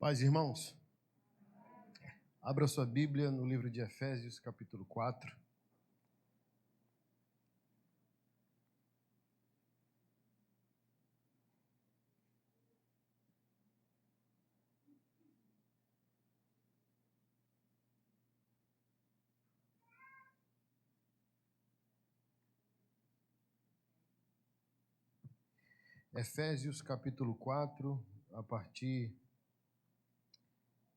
Paz, irmãos, abra sua Bíblia no livro de Efésios, capítulo 4. Efésios, capítulo 4, a partir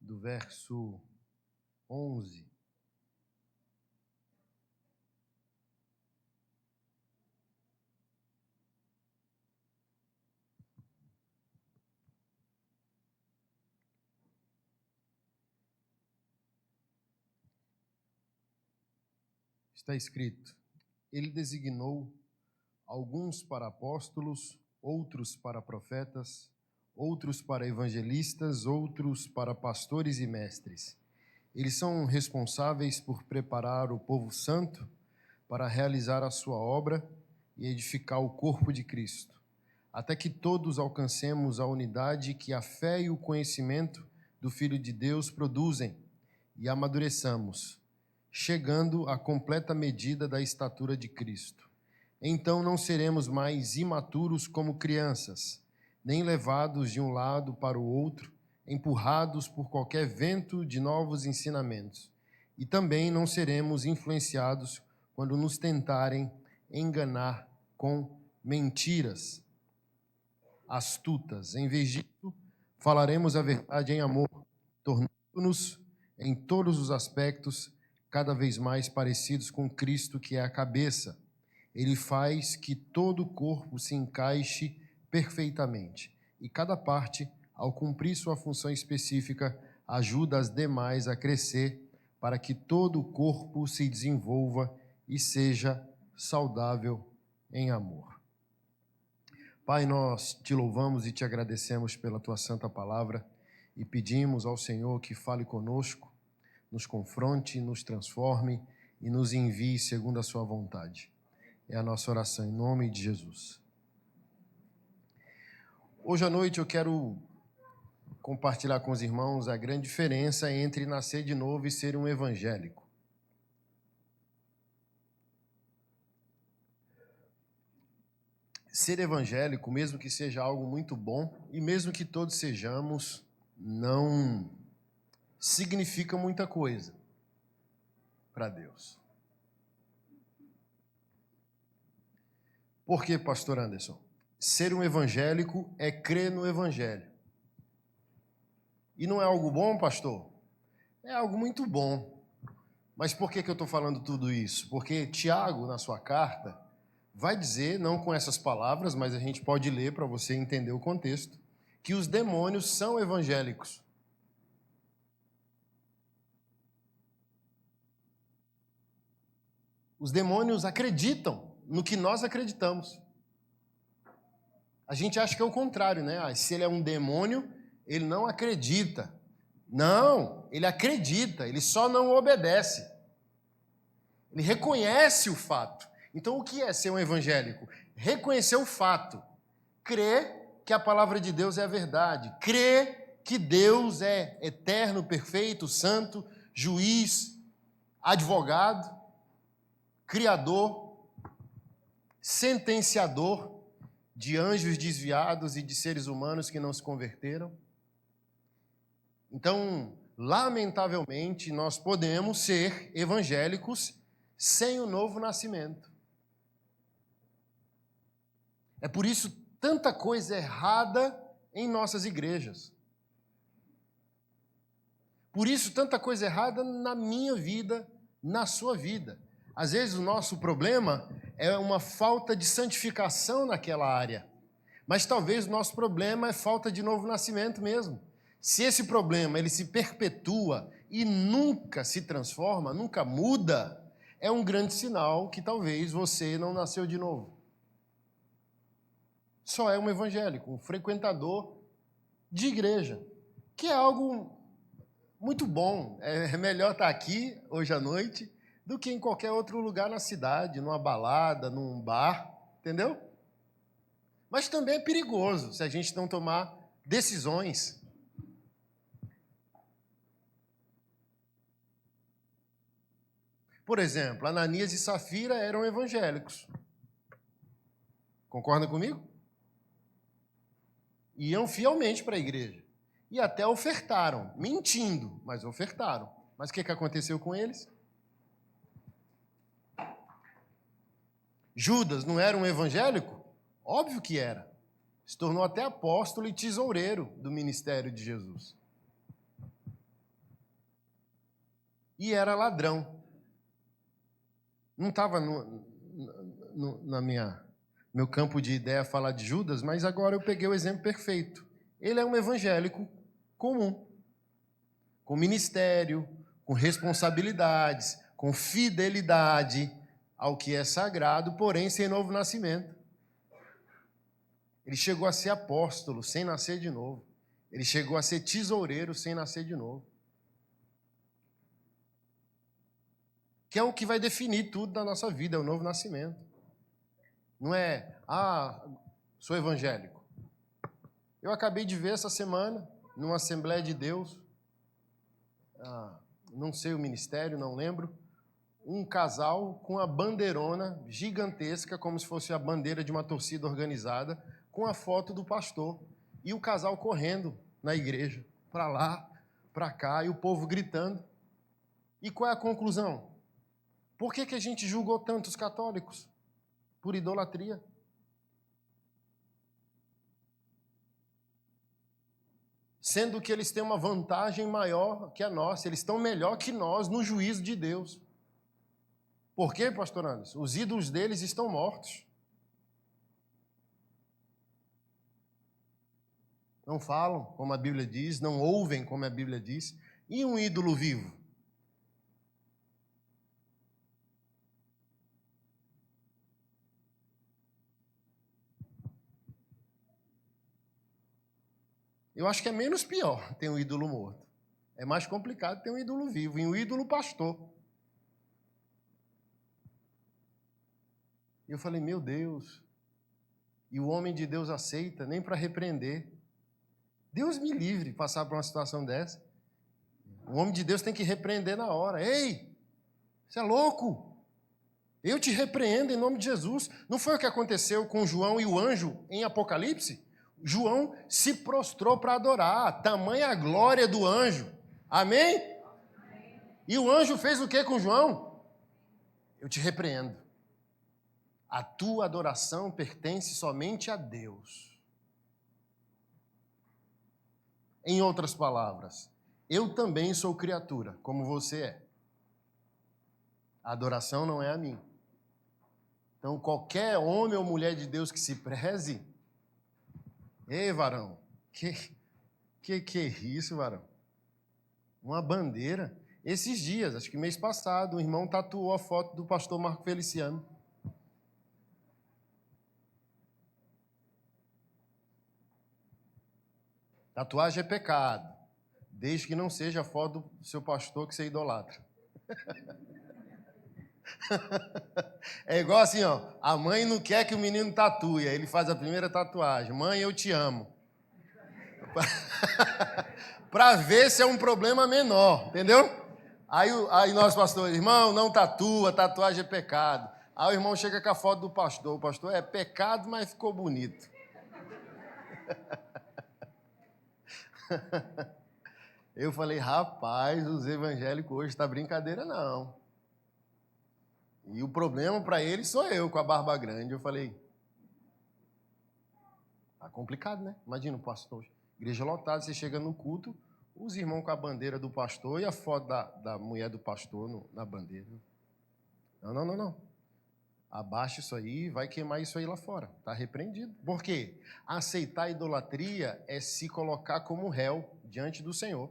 do verso 11. Está escrito: Ele designou alguns para apóstolos, outros para profetas, outros para evangelistas, outros para pastores e mestres. Eles são responsáveis por preparar o povo santo para realizar a sua obra e edificar o corpo de Cristo, até que todos alcancemos a unidade que a fé e o conhecimento do Filho de Deus produzem e amadureçamos, chegando à completa medida da estatura de Cristo. Então não seremos mais imaturos como crianças, nem levados de um lado para o outro, empurrados por qualquer vento de novos ensinamentos. E também não seremos influenciados quando nos tentarem enganar com mentiras astutas. Em vez disso, falaremos a verdade em amor, tornando-nos, em todos os aspectos, cada vez mais parecidos com Cristo, que é a cabeça. Ele faz que todo o corpo se encaixe perfeitamente, e cada parte, ao cumprir sua função específica, ajuda as demais a crescer, para que todo o corpo se desenvolva e seja saudável em amor. Pai, nós te louvamos e te agradecemos pela tua santa palavra e pedimos ao Senhor que fale conosco, nos confronte, nos transforme e nos envie segundo a sua vontade. É a nossa oração em nome de Jesus. Hoje à noite eu quero compartilhar com os irmãos a grande diferença entre nascer de novo e ser um evangélico. Ser evangélico, mesmo que seja algo muito bom, e mesmo que todos sejamos, não significa muita coisa para Deus. Por quê, pastor Anderson? Ser um evangélico é crer no evangelho. E não é algo bom, pastor? É algo muito bom. Mas por que eu estou falando tudo isso? Porque Tiago, na sua carta, vai dizer, não com essas palavras, mas a gente pode ler para você entender o contexto, que os demônios são evangélicos. Os demônios acreditam no que nós acreditamos. A gente acha que é o contrário, né? Se ele é um demônio, ele não acredita. Não, ele acredita, ele só não obedece. Ele reconhece o fato. Então, o que é ser um evangélico? Reconhecer o fato. Crer que a palavra de Deus é a verdade. Crer que Deus é eterno, perfeito, santo, juiz, advogado, criador, sentenciador de anjos desviados e de seres humanos que não se converteram. Então, lamentavelmente, nós podemos ser evangélicos sem o novo nascimento. É por isso tanta coisa errada em nossas igrejas. Por isso tanta coisa errada na minha vida, na sua vida. Às vezes o nosso problema é uma falta de santificação naquela área. Mas talvez o nosso problema é falta de novo nascimento mesmo. Se esse problema ele se perpetua e nunca se transforma, nunca muda, é um grande sinal que talvez você não nasceu de novo. Só é um evangélico, um frequentador de igreja, que é algo muito bom. É melhor estar aqui hoje à noite do que em qualquer outro lugar na cidade, numa balada, num bar, entendeu? Mas também é perigoso se a gente não tomar decisões. Por exemplo, Ananias e Safira eram evangélicos. Concorda comigo? Iam fielmente para a igreja. E até ofertaram, mentindo, mas ofertaram. Mas o que aconteceu com eles? Judas não era um evangélico? Óbvio que era. Se tornou até apóstolo e tesoureiro do ministério de Jesus. E era ladrão. Não estava na meu campo de ideia falar de Judas, mas agora eu peguei o exemplo perfeito. Ele é um evangélico comum, com ministério, com responsabilidades, com fidelidade ao que é sagrado, porém sem novo nascimento. Ele chegou a ser apóstolo sem nascer de novo. Ele chegou a ser tesoureiro sem nascer de novo. Que é o que vai definir tudo da nossa vida, é o novo nascimento. Não é, sou evangélico. Eu acabei de ver essa semana, numa Assembleia de Deus, não sei o ministério, não lembro, um casal com a bandeirona gigantesca, como se fosse a bandeira de uma torcida organizada, com a foto do pastor. E o casal correndo na igreja, para lá, para cá, e o povo gritando. E qual é a conclusão? Por que a gente julgou tantos católicos? Por idolatria. Sendo que eles têm uma vantagem maior que a nossa, eles estão melhor que nós no juízo de Deus. Por quê, pastor Anderson? Os ídolos deles estão mortos. Não falam, como a Bíblia diz, não ouvem, como a Bíblia diz. E um ídolo vivo? Eu acho que é menos pior ter um ídolo morto. É mais complicado ter um ídolo vivo, e um ídolo pastor. E eu falei, meu Deus, e o homem de Deus aceita, nem para repreender. Deus me livre de passar por uma situação dessa. O homem de Deus tem que repreender na hora. Ei, você é louco? Eu te repreendo em nome de Jesus. Não foi o que aconteceu com João e o anjo em Apocalipse? João se prostrou para adorar, tamanha a glória do anjo. Amém? E o anjo fez o que com João? Eu te repreendo. A tua adoração pertence somente a Deus. Em outras palavras, eu também sou criatura, como você é. A adoração não é a mim. Então, qualquer homem ou mulher de Deus que se preze, ei, varão, que é isso, varão? Uma bandeira. Esses dias, acho que mês passado, um irmão tatuou a foto do pastor Marco Feliciano. Tatuagem é pecado, desde que não seja a foto do seu pastor que você idolatra. É igual assim, ó, a mãe não quer que o menino tatue, aí ele faz a primeira tatuagem. Mãe, eu te amo. Para ver se é um problema menor, entendeu? Aí nós pastores, irmão, não tatua, tatuagem é pecado. Aí o irmão chega com a foto do pastor. O pastor é pecado, mas ficou bonito. Eu falei, rapaz, os evangélicos hoje estão brincadeira não. E o problema para eles sou eu com a barba grande. Eu falei, tá complicado, né? Imagina o pastor, igreja lotada, você chega no culto, os irmãos com a bandeira do pastor e a foto da mulher do pastor na bandeira. Não. Abaixa isso aí, vai queimar isso aí lá fora. Está repreendido. Por quê? Aceitar a idolatria é se colocar como réu diante do Senhor.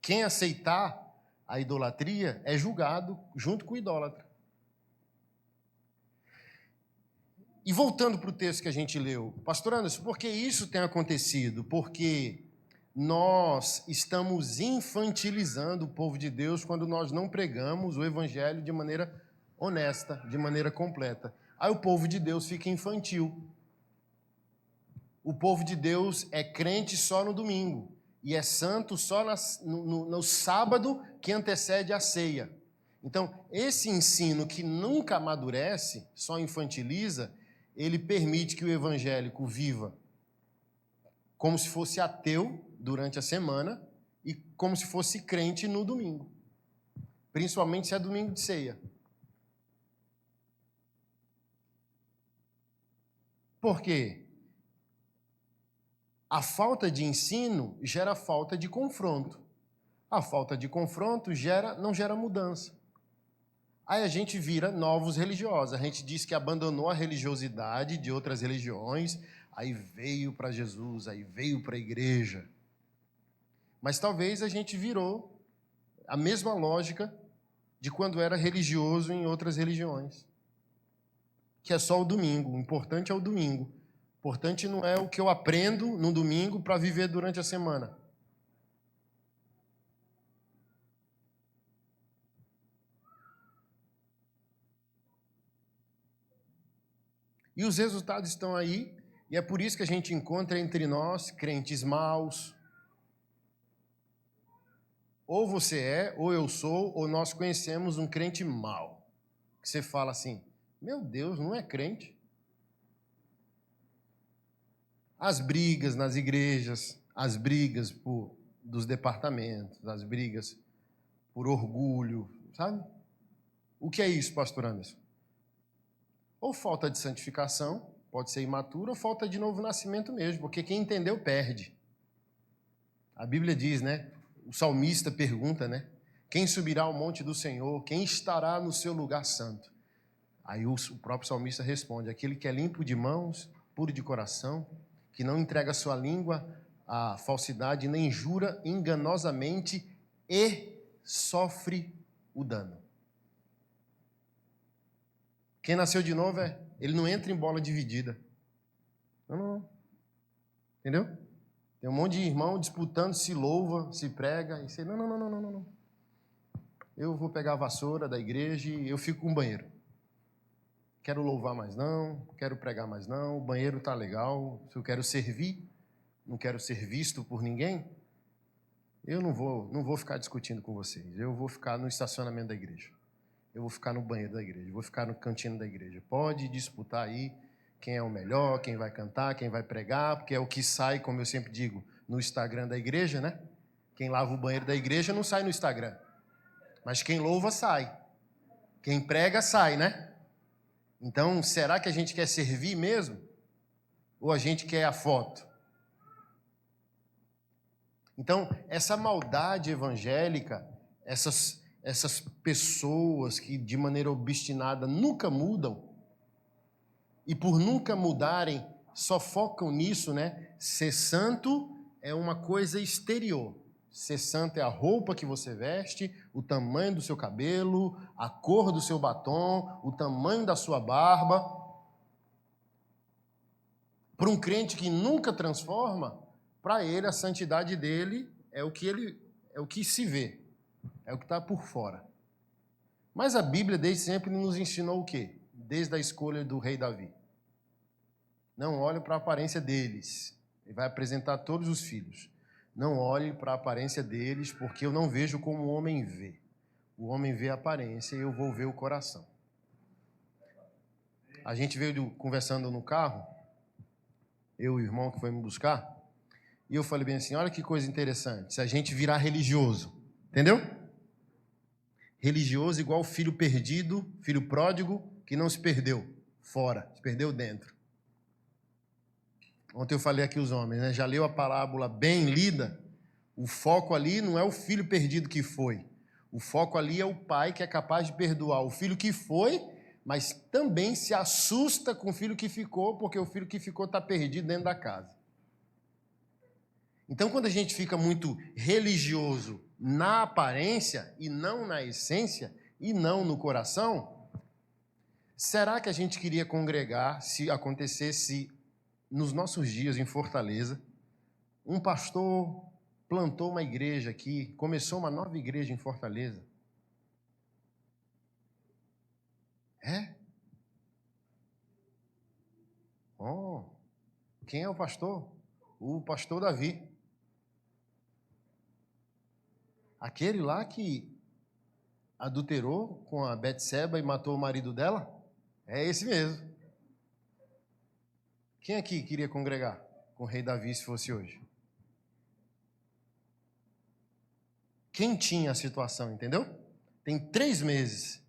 Quem aceitar a idolatria é julgado junto com o idólatra. E voltando para o texto que a gente leu, pastor Anderson, por que isso tem acontecido? Porque nós estamos infantilizando o povo de Deus quando nós não pregamos o evangelho de maneira honesta, de maneira completa. Aí o povo de Deus fica infantil. O povo de Deus é crente só no domingo e é santo só no sábado que antecede a ceia. Então, esse ensino que nunca amadurece, só infantiliza, ele permite que o evangélico viva como se fosse ateu durante a semana e como se fosse crente no domingo. Principalmente se é domingo de ceia. Por quê? A falta de ensino gera falta de confronto. A falta de confronto não gera mudança. Aí a gente vira novos religiosos. A gente diz que abandonou a religiosidade de outras religiões, aí veio para Jesus, aí veio para a igreja. Mas talvez a gente virou a mesma lógica de quando era religioso em outras religiões. Que é só o domingo. O importante é o domingo. O importante não é o que eu aprendo no domingo para viver durante a semana. E os resultados estão aí, e é por isso que a gente encontra entre nós crentes maus. Ou você é, ou eu sou, ou nós conhecemos um crente mau. Que você fala assim, meu Deus, não é crente. As brigas nas igrejas, as brigas dos departamentos, as brigas por orgulho, sabe? O que é isso, pastor Anderson? Ou falta de santificação, pode ser imaturo, ou falta de novo nascimento mesmo, porque quem entendeu perde. A Bíblia diz, né? O salmista pergunta, né? Quem subirá ao monte do Senhor? Quem estará no seu lugar santo? Aí o próprio salmista responde, aquele que é limpo de mãos, puro de coração, que não entrega sua língua à falsidade, nem jura enganosamente e sofre o dano. Quem nasceu de novo, ele não entra em bola dividida. Não. Entendeu? Tem um monte de irmão disputando, se louva, se prega, e você, não. Eu vou pegar a vassoura da igreja e eu fico com o banheiro. Quero louvar mais não, quero pregar mais não, o banheiro tá legal, se eu quero servir, não quero ser visto por ninguém, eu não vou ficar discutindo com vocês, eu vou ficar no estacionamento da igreja, eu vou ficar no banheiro da igreja, eu vou ficar no cantinho da igreja. Pode disputar aí quem é o melhor, quem vai cantar, quem vai pregar, porque é o que sai, como eu sempre digo, no Instagram da igreja, né? Quem lava o banheiro da igreja não sai no Instagram, mas quem louva sai, quem prega sai, né? Então, será que a gente quer servir mesmo? Ou a gente quer a foto? Então, essa maldade evangélica, essas pessoas que de maneira obstinada nunca mudam, e por nunca mudarem, só focam nisso, né? Ser santo é uma coisa exterior. Ser santo é a roupa que você veste, o tamanho do seu cabelo, a cor do seu batom, o tamanho da sua barba. Para um crente que nunca transforma, para ele a santidade dele é o que se vê, é o que está por fora. Mas a Bíblia desde sempre nos ensinou o quê? Desde a escolha do rei Davi. Não olhe para a aparência deles. Ele vai apresentar todos os filhos. Não olhe para a aparência deles, porque eu não vejo como o homem vê. O homem vê a aparência e eu vou ver o coração. A gente veio conversando no carro, eu e o irmão que foi me buscar, e eu falei bem assim, olha que coisa interessante, se a gente virar religioso, entendeu? Religioso igual filho perdido, filho pródigo, que não se perdeu fora, se perdeu dentro. Ontem eu falei aqui os homens, né? Já leu a parábola bem lida? O foco ali não é o filho perdido que foi. O foco ali é o pai que é capaz de perdoar o filho que foi, mas também se assusta com o filho que ficou, porque o filho que ficou está perdido dentro da casa. Então, quando a gente fica muito religioso na aparência e não na essência, e não no coração, será que a gente queria congregar se acontecesse nos nossos dias em Fortaleza, um pastor plantou uma igreja aqui, começou uma nova igreja em Fortaleza? É? Oh, quem é o pastor? O pastor Davi. Aquele lá que adulterou com a Betseba e matou o marido dela? É esse mesmo. Quem aqui queria congregar com o rei Davi se fosse hoje? Quem tinha a situação, entendeu? Tem 3 meses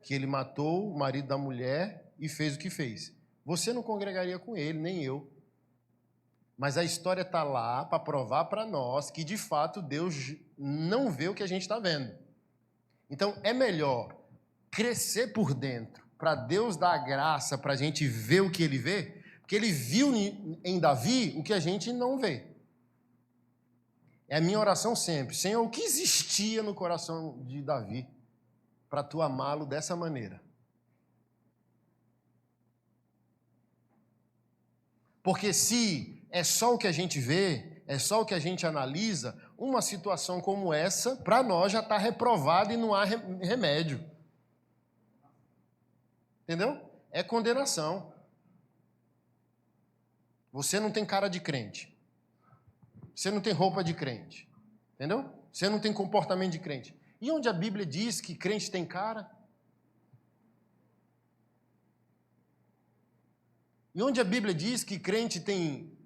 que ele matou o marido da mulher e fez o que fez. Você não congregaria com ele, nem eu. Mas a história está lá para provar para nós que, de fato, Deus não vê o que a gente está vendo. Então, é melhor crescer por dentro, para Deus dar a graça para a gente ver o que Ele vê, porque Ele viu em Davi o que a gente não vê. É a minha oração sempre. Senhor, o que existia no coração de Davi para tu amá-lo dessa maneira? Porque se é só o que a gente vê, é só o que a gente analisa, uma situação como essa, para nós já está reprovada e não há remédio. Entendeu? É condenação. Você não tem cara de crente. Você não tem roupa de crente. Entendeu? Você não tem comportamento de crente. E onde a Bíblia diz que crente tem cara? E onde a Bíblia diz que crente tem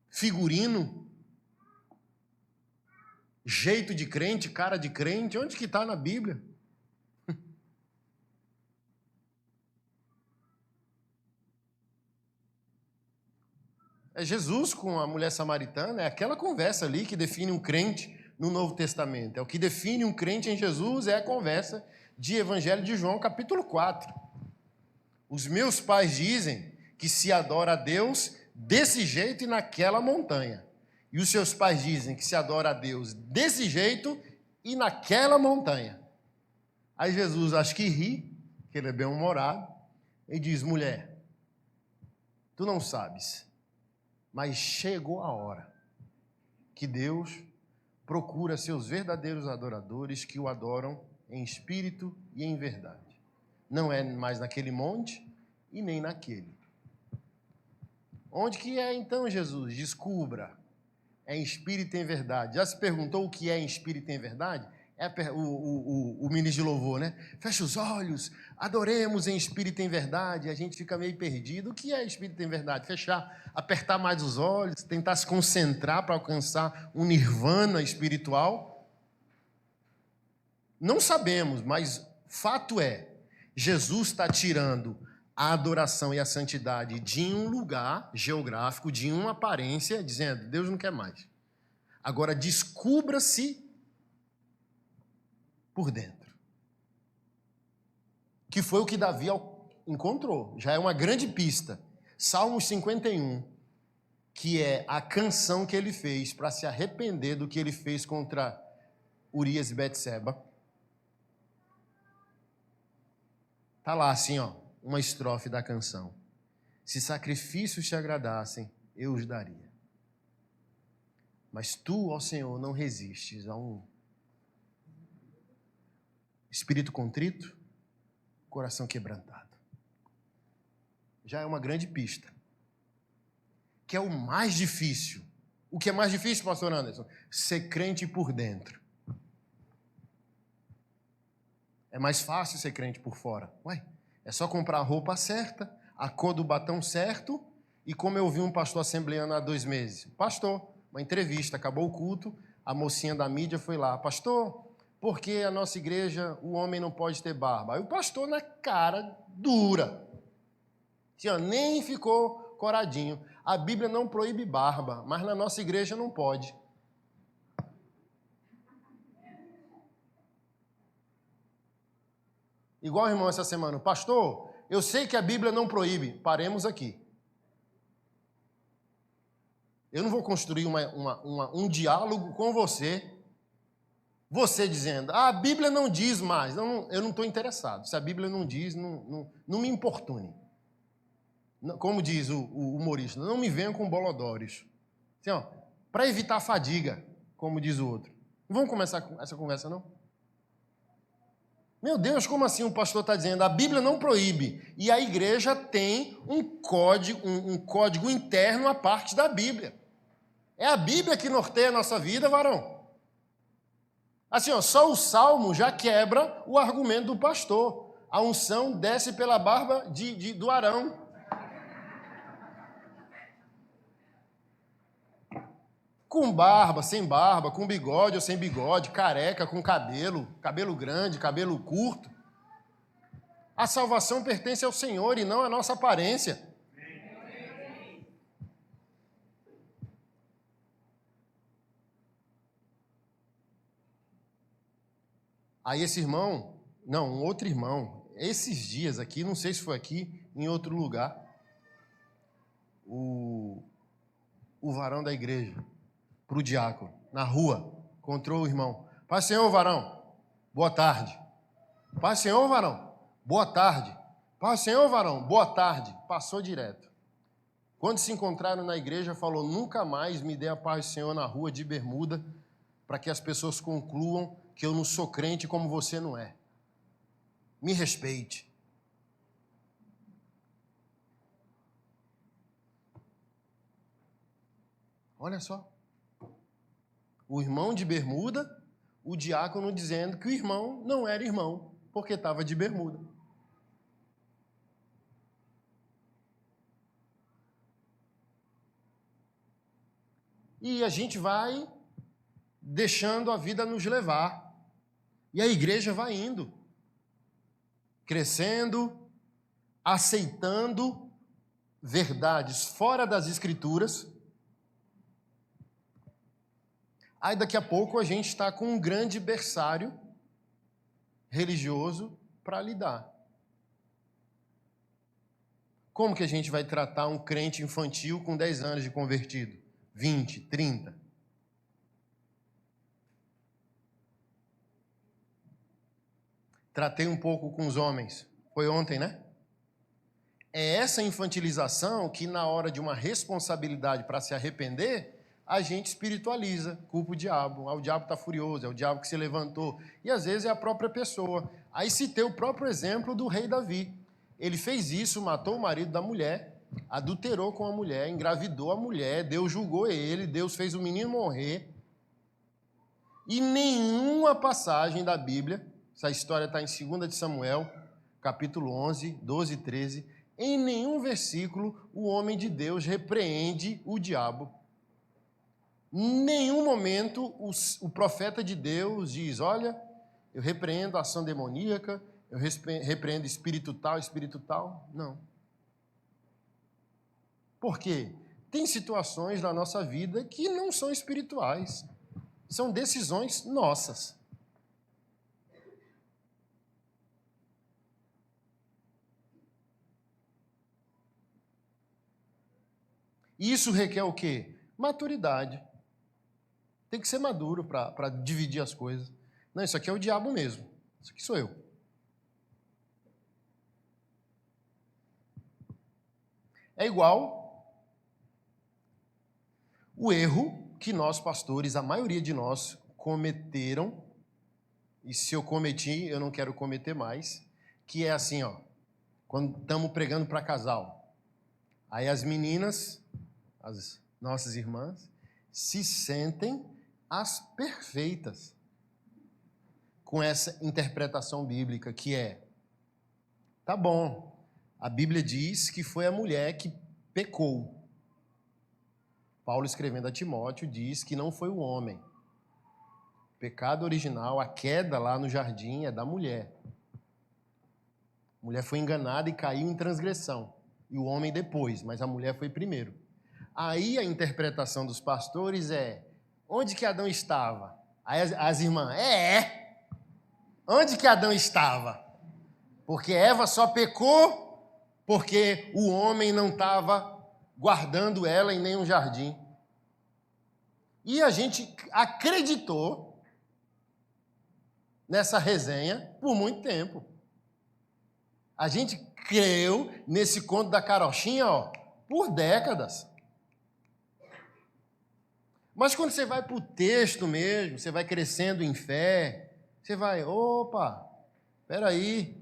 figurino, jeito de crente, cara de crente? Onde que está na Bíblia? É Jesus com a mulher samaritana, é aquela conversa ali que define um crente no Novo Testamento. É o que define um crente em Jesus, é a conversa de Evangelho de João, capítulo 4. Os meus pais dizem que se adora a Deus desse jeito e naquela montanha. E os seus pais dizem que se adora a Deus desse jeito e naquela montanha. Aí Jesus acho que ri, que ele é bem-humorado, e diz, mulher, tu não sabes, mas chegou a hora que Deus procura seus verdadeiros adoradores que o adoram em espírito e em verdade. Não é mais naquele monte e nem naquele. Onde que é então, Jesus? Descubra. É em espírito e em verdade. Já se perguntou o que é em espírito e em verdade? É o ministro de louvor, né? Fecha os olhos, adoremos em espírito e em verdade. A gente fica meio perdido. O que é espírito e em verdade? Fechar, apertar mais os olhos, tentar se concentrar para alcançar um nirvana espiritual? Não sabemos, mas fato é, Jesus está tirando a adoração e a santidade de um lugar geográfico, de uma aparência, dizendo, Deus não quer mais. Agora descubra-se por dentro. Que foi o que Davi encontrou. Já é uma grande pista. Salmos 51, que é a canção que ele fez para se arrepender do que ele fez contra Urias e Betseba. Está lá assim, ó, uma estrofe da canção. Se sacrifícios te agradassem, eu os daria. Mas tu, ó Senhor, não resistes a um espírito contrito, coração quebrantado. Já é uma grande pista. Que é o mais difícil. O que é mais difícil, pastor Anderson? Ser crente por dentro. É mais fácil ser crente por fora. Ué, é só comprar a roupa certa, a cor do batom certo, e como eu vi um pastor assembleano há 2 meses. Pastor, uma entrevista, acabou o culto, a mocinha da mídia foi lá. Pastor, por que a nossa igreja, o homem não pode ter barba? Aí o pastor na cara dura. Assim, ó, nem ficou coradinho. A Bíblia não proíbe barba, mas na nossa igreja não pode. Igual o irmão essa semana, pastor, eu sei que a Bíblia não proíbe, paremos aqui. Eu não vou construir um diálogo com você, você dizendo, a Bíblia não diz mais. Não, eu não estou interessado. Se a Bíblia não diz, não me importune. Como diz o humorista, não me venham com bolodórios. Assim, para evitar a fadiga, como diz o outro. Não vamos começar essa conversa, não? Meu Deus, como assim o pastor está dizendo? A Bíblia não proíbe. E a igreja tem um código interno à parte da Bíblia. É a Bíblia que norteia a nossa vida, varão. Assim, ó, só o salmo já quebra o argumento do pastor. A unção desce pela barba do Arão. Com barba, com bigode ou sem bigode, careca, com cabelo grande, cabelo curto. A salvação pertence ao Senhor e não à nossa aparência. Aí esse irmão, não, um outro irmão, esses dias aqui, não sei se foi aqui, em outro lugar, o varão da igreja, para o diácono, na rua, encontrou o irmão. Paz, Senhor, varão, boa tarde. Paz, Senhor, varão, boa tarde. Paz, Senhor, varão, boa tarde. Passou direto. Quando se encontraram na igreja, falou, nunca mais me dê a paz do Senhor na rua de bermuda, para que as pessoas concluam que eu não sou crente como você não é. Me respeite. Olha só. O irmão de bermuda, o diácono dizendo que o irmão não era irmão, porque estava de bermuda. E a gente vai deixando a vida nos levar. E a igreja vai indo, crescendo, aceitando verdades fora das Escrituras. Aí daqui a pouco a gente está com um grande berçário religioso para lidar. Como que a gente vai tratar um crente infantil com 10 anos de convertido? 20, 30? Tratei um pouco com os homens. Foi ontem, né? É essa infantilização que na hora de uma responsabilidade para se arrepender, a gente espiritualiza, culpa o diabo. Ah, o diabo está furioso, é o diabo que se levantou. E às vezes é a própria pessoa. Aí citei o próprio exemplo do rei Davi. Ele fez isso, matou o marido da mulher, adulterou com a mulher, engravidou a mulher, Deus julgou ele, Deus fez o menino morrer. E nenhuma passagem da Bíblia, essa história está em 2 de Samuel, capítulo 11, 12 e 13, em nenhum versículo o homem de Deus repreende o diabo. Em nenhum momento o profeta de Deus diz, olha, eu repreendo a ação demoníaca, eu repreendo espírito tal. Não. Por quê? Tem situações na nossa vida que não são espirituais. São decisões nossas. Isso requer o quê? Maturidade. Tem que ser maduro para dividir as coisas. Não, isso aqui é o diabo mesmo. Isso aqui sou eu. É igual o erro que nós, pastores, a maioria de nós, cometeram, e se eu cometi, eu não quero cometer mais, que é assim, ó, quando estamos pregando para casal. Aí as meninas, as nossas irmãs, se sentem as perfeitas com essa interpretação bíblica que é, tá bom, a Bíblia diz que foi a mulher que pecou. Paulo, escrevendo a Timóteo, diz que não foi o homem. O pecado original, a queda lá no jardim é da mulher. A mulher foi enganada e caiu em transgressão. E o homem depois, mas a mulher foi primeiro. Aí a interpretação dos pastores é, onde que Adão estava? Aí as irmãs, onde que Adão estava? Porque Eva só pecou porque o homem não estava guardando ela em nenhum jardim. E a gente acreditou nessa resenha por muito tempo. A gente creu nesse conto da carochinha, ó, por décadas. Mas quando você vai para o texto mesmo, você vai crescendo em fé, você vai, opa, espera aí,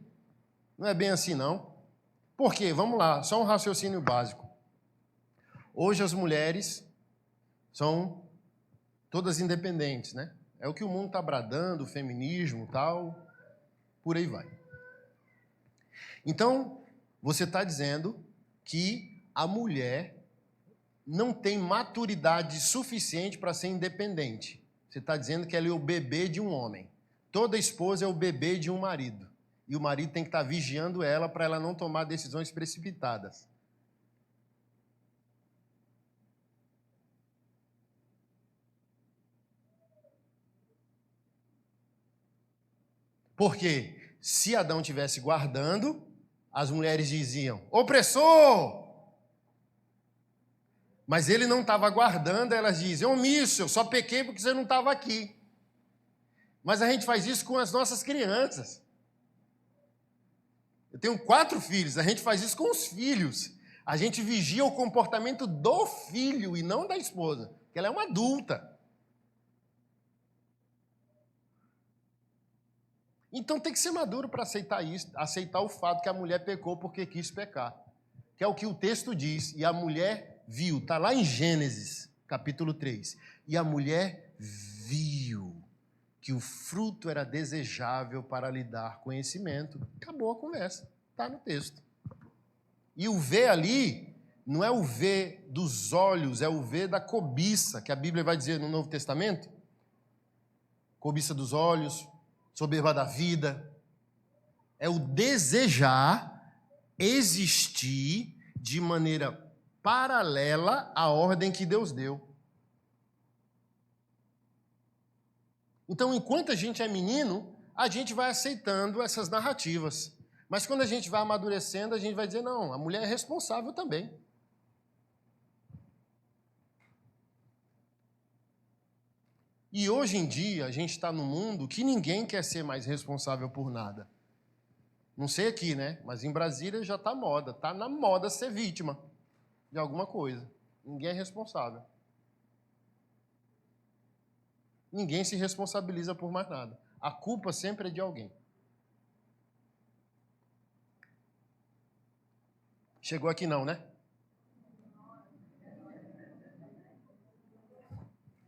não é bem assim não. Por quê? Vamos lá, só um raciocínio básico. Hoje as mulheres são todas independentes, né? É o que o mundo está bradando, o feminismo, tal, por aí vai. Então, você está dizendo que a mulher não tem maturidade suficiente para ser independente. Você está dizendo que ela é o bebê de um homem. Toda esposa é o bebê de um marido. E o marido tem que estar vigiando ela para ela não tomar decisões precipitadas. Porque se Adão estivesse guardando, as mulheres diziam, opressor! Mas ele não estava guardando, elas dizem, omisso, eu só pequei porque você não estava aqui. Mas a gente faz isso com as nossas crianças. Eu tenho 4 filhos, a gente faz isso com os filhos. A gente vigia o comportamento do filho e não da esposa, porque ela é uma adulta. Então tem que ser maduro para aceitar isso, aceitar o fato que a mulher pecou porque quis pecar. Que é o que o texto diz, e a mulher viu, está lá em Gênesis, capítulo 3. E a mulher viu que o fruto era desejável para lhe dar conhecimento. Acabou a conversa, está no texto. E o ver ali não é o ver dos olhos, é o ver da cobiça, que a Bíblia vai dizer no Novo Testamento. Cobiça dos olhos, soberba da vida. É o desejar existir de maneira paralela à ordem que Deus deu. Então, enquanto a gente é menino, a gente vai aceitando essas narrativas. Mas quando a gente vai amadurecendo, a gente vai dizer, não, a mulher é responsável também. E hoje em dia, a gente está num mundo que ninguém quer ser mais responsável por nada. Não sei aqui, né? Mas em Brasília já está moda. Está na moda ser vítima de alguma coisa. Ninguém é responsável. Ninguém se responsabiliza por mais nada. A culpa sempre é de alguém. Chegou aqui não, né?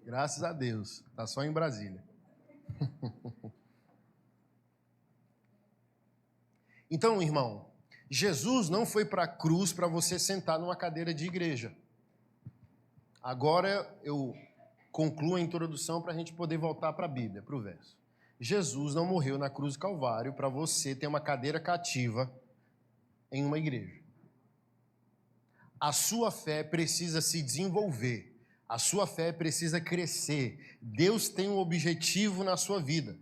Graças a Deus. Está só em Brasília. Então, irmão, Jesus não foi para a cruz para você sentar numa cadeira de igreja. Agora eu concluo a introdução para a gente poder voltar para a Bíblia, para o verso. Jesus não morreu na cruz do Calvário para você ter uma cadeira cativa em uma igreja. A sua fé precisa se desenvolver. A sua fé precisa crescer. Deus tem um objetivo na sua vida.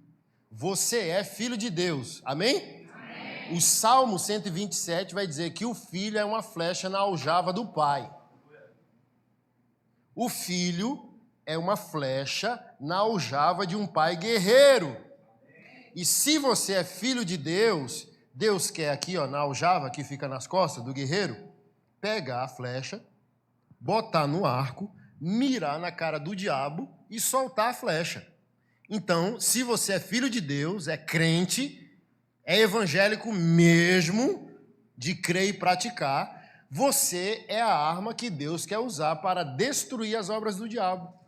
Você é filho de Deus. Amém? Amém. O Salmo 127 vai dizer que o filho é uma flecha na aljava do pai. O filho é uma flecha na aljava de um pai guerreiro. E se você é filho de Deus, Deus quer aqui, ó, na aljava que fica nas costas do guerreiro, pegar a flecha, botar no arco, mirar na cara do diabo e soltar a flecha. Então, se você é filho de Deus, é crente, é evangélico mesmo, de crer e praticar, você é a arma que Deus quer usar para destruir as obras do diabo.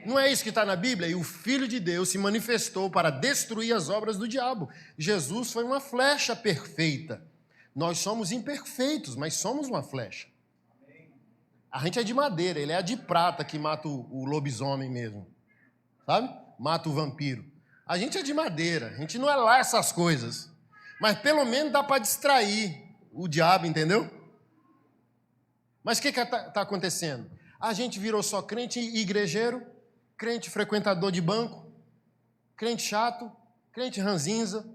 Não é isso que está na Bíblia? E o Filho de Deus se manifestou para destruir as obras do diabo. Jesus foi uma flecha perfeita. Nós somos imperfeitos, mas somos uma flecha. A gente é de madeira, ele é a de prata que mata o lobisomem mesmo. Sabe? Mata o vampiro. A gente é de madeira, a gente não é lá essas coisas. Mas pelo menos dá para distrair o diabo, entendeu? Mas o que está acontecendo? A gente virou só crente igrejeiro, crente frequentador de banco, crente chato, crente ranzinza,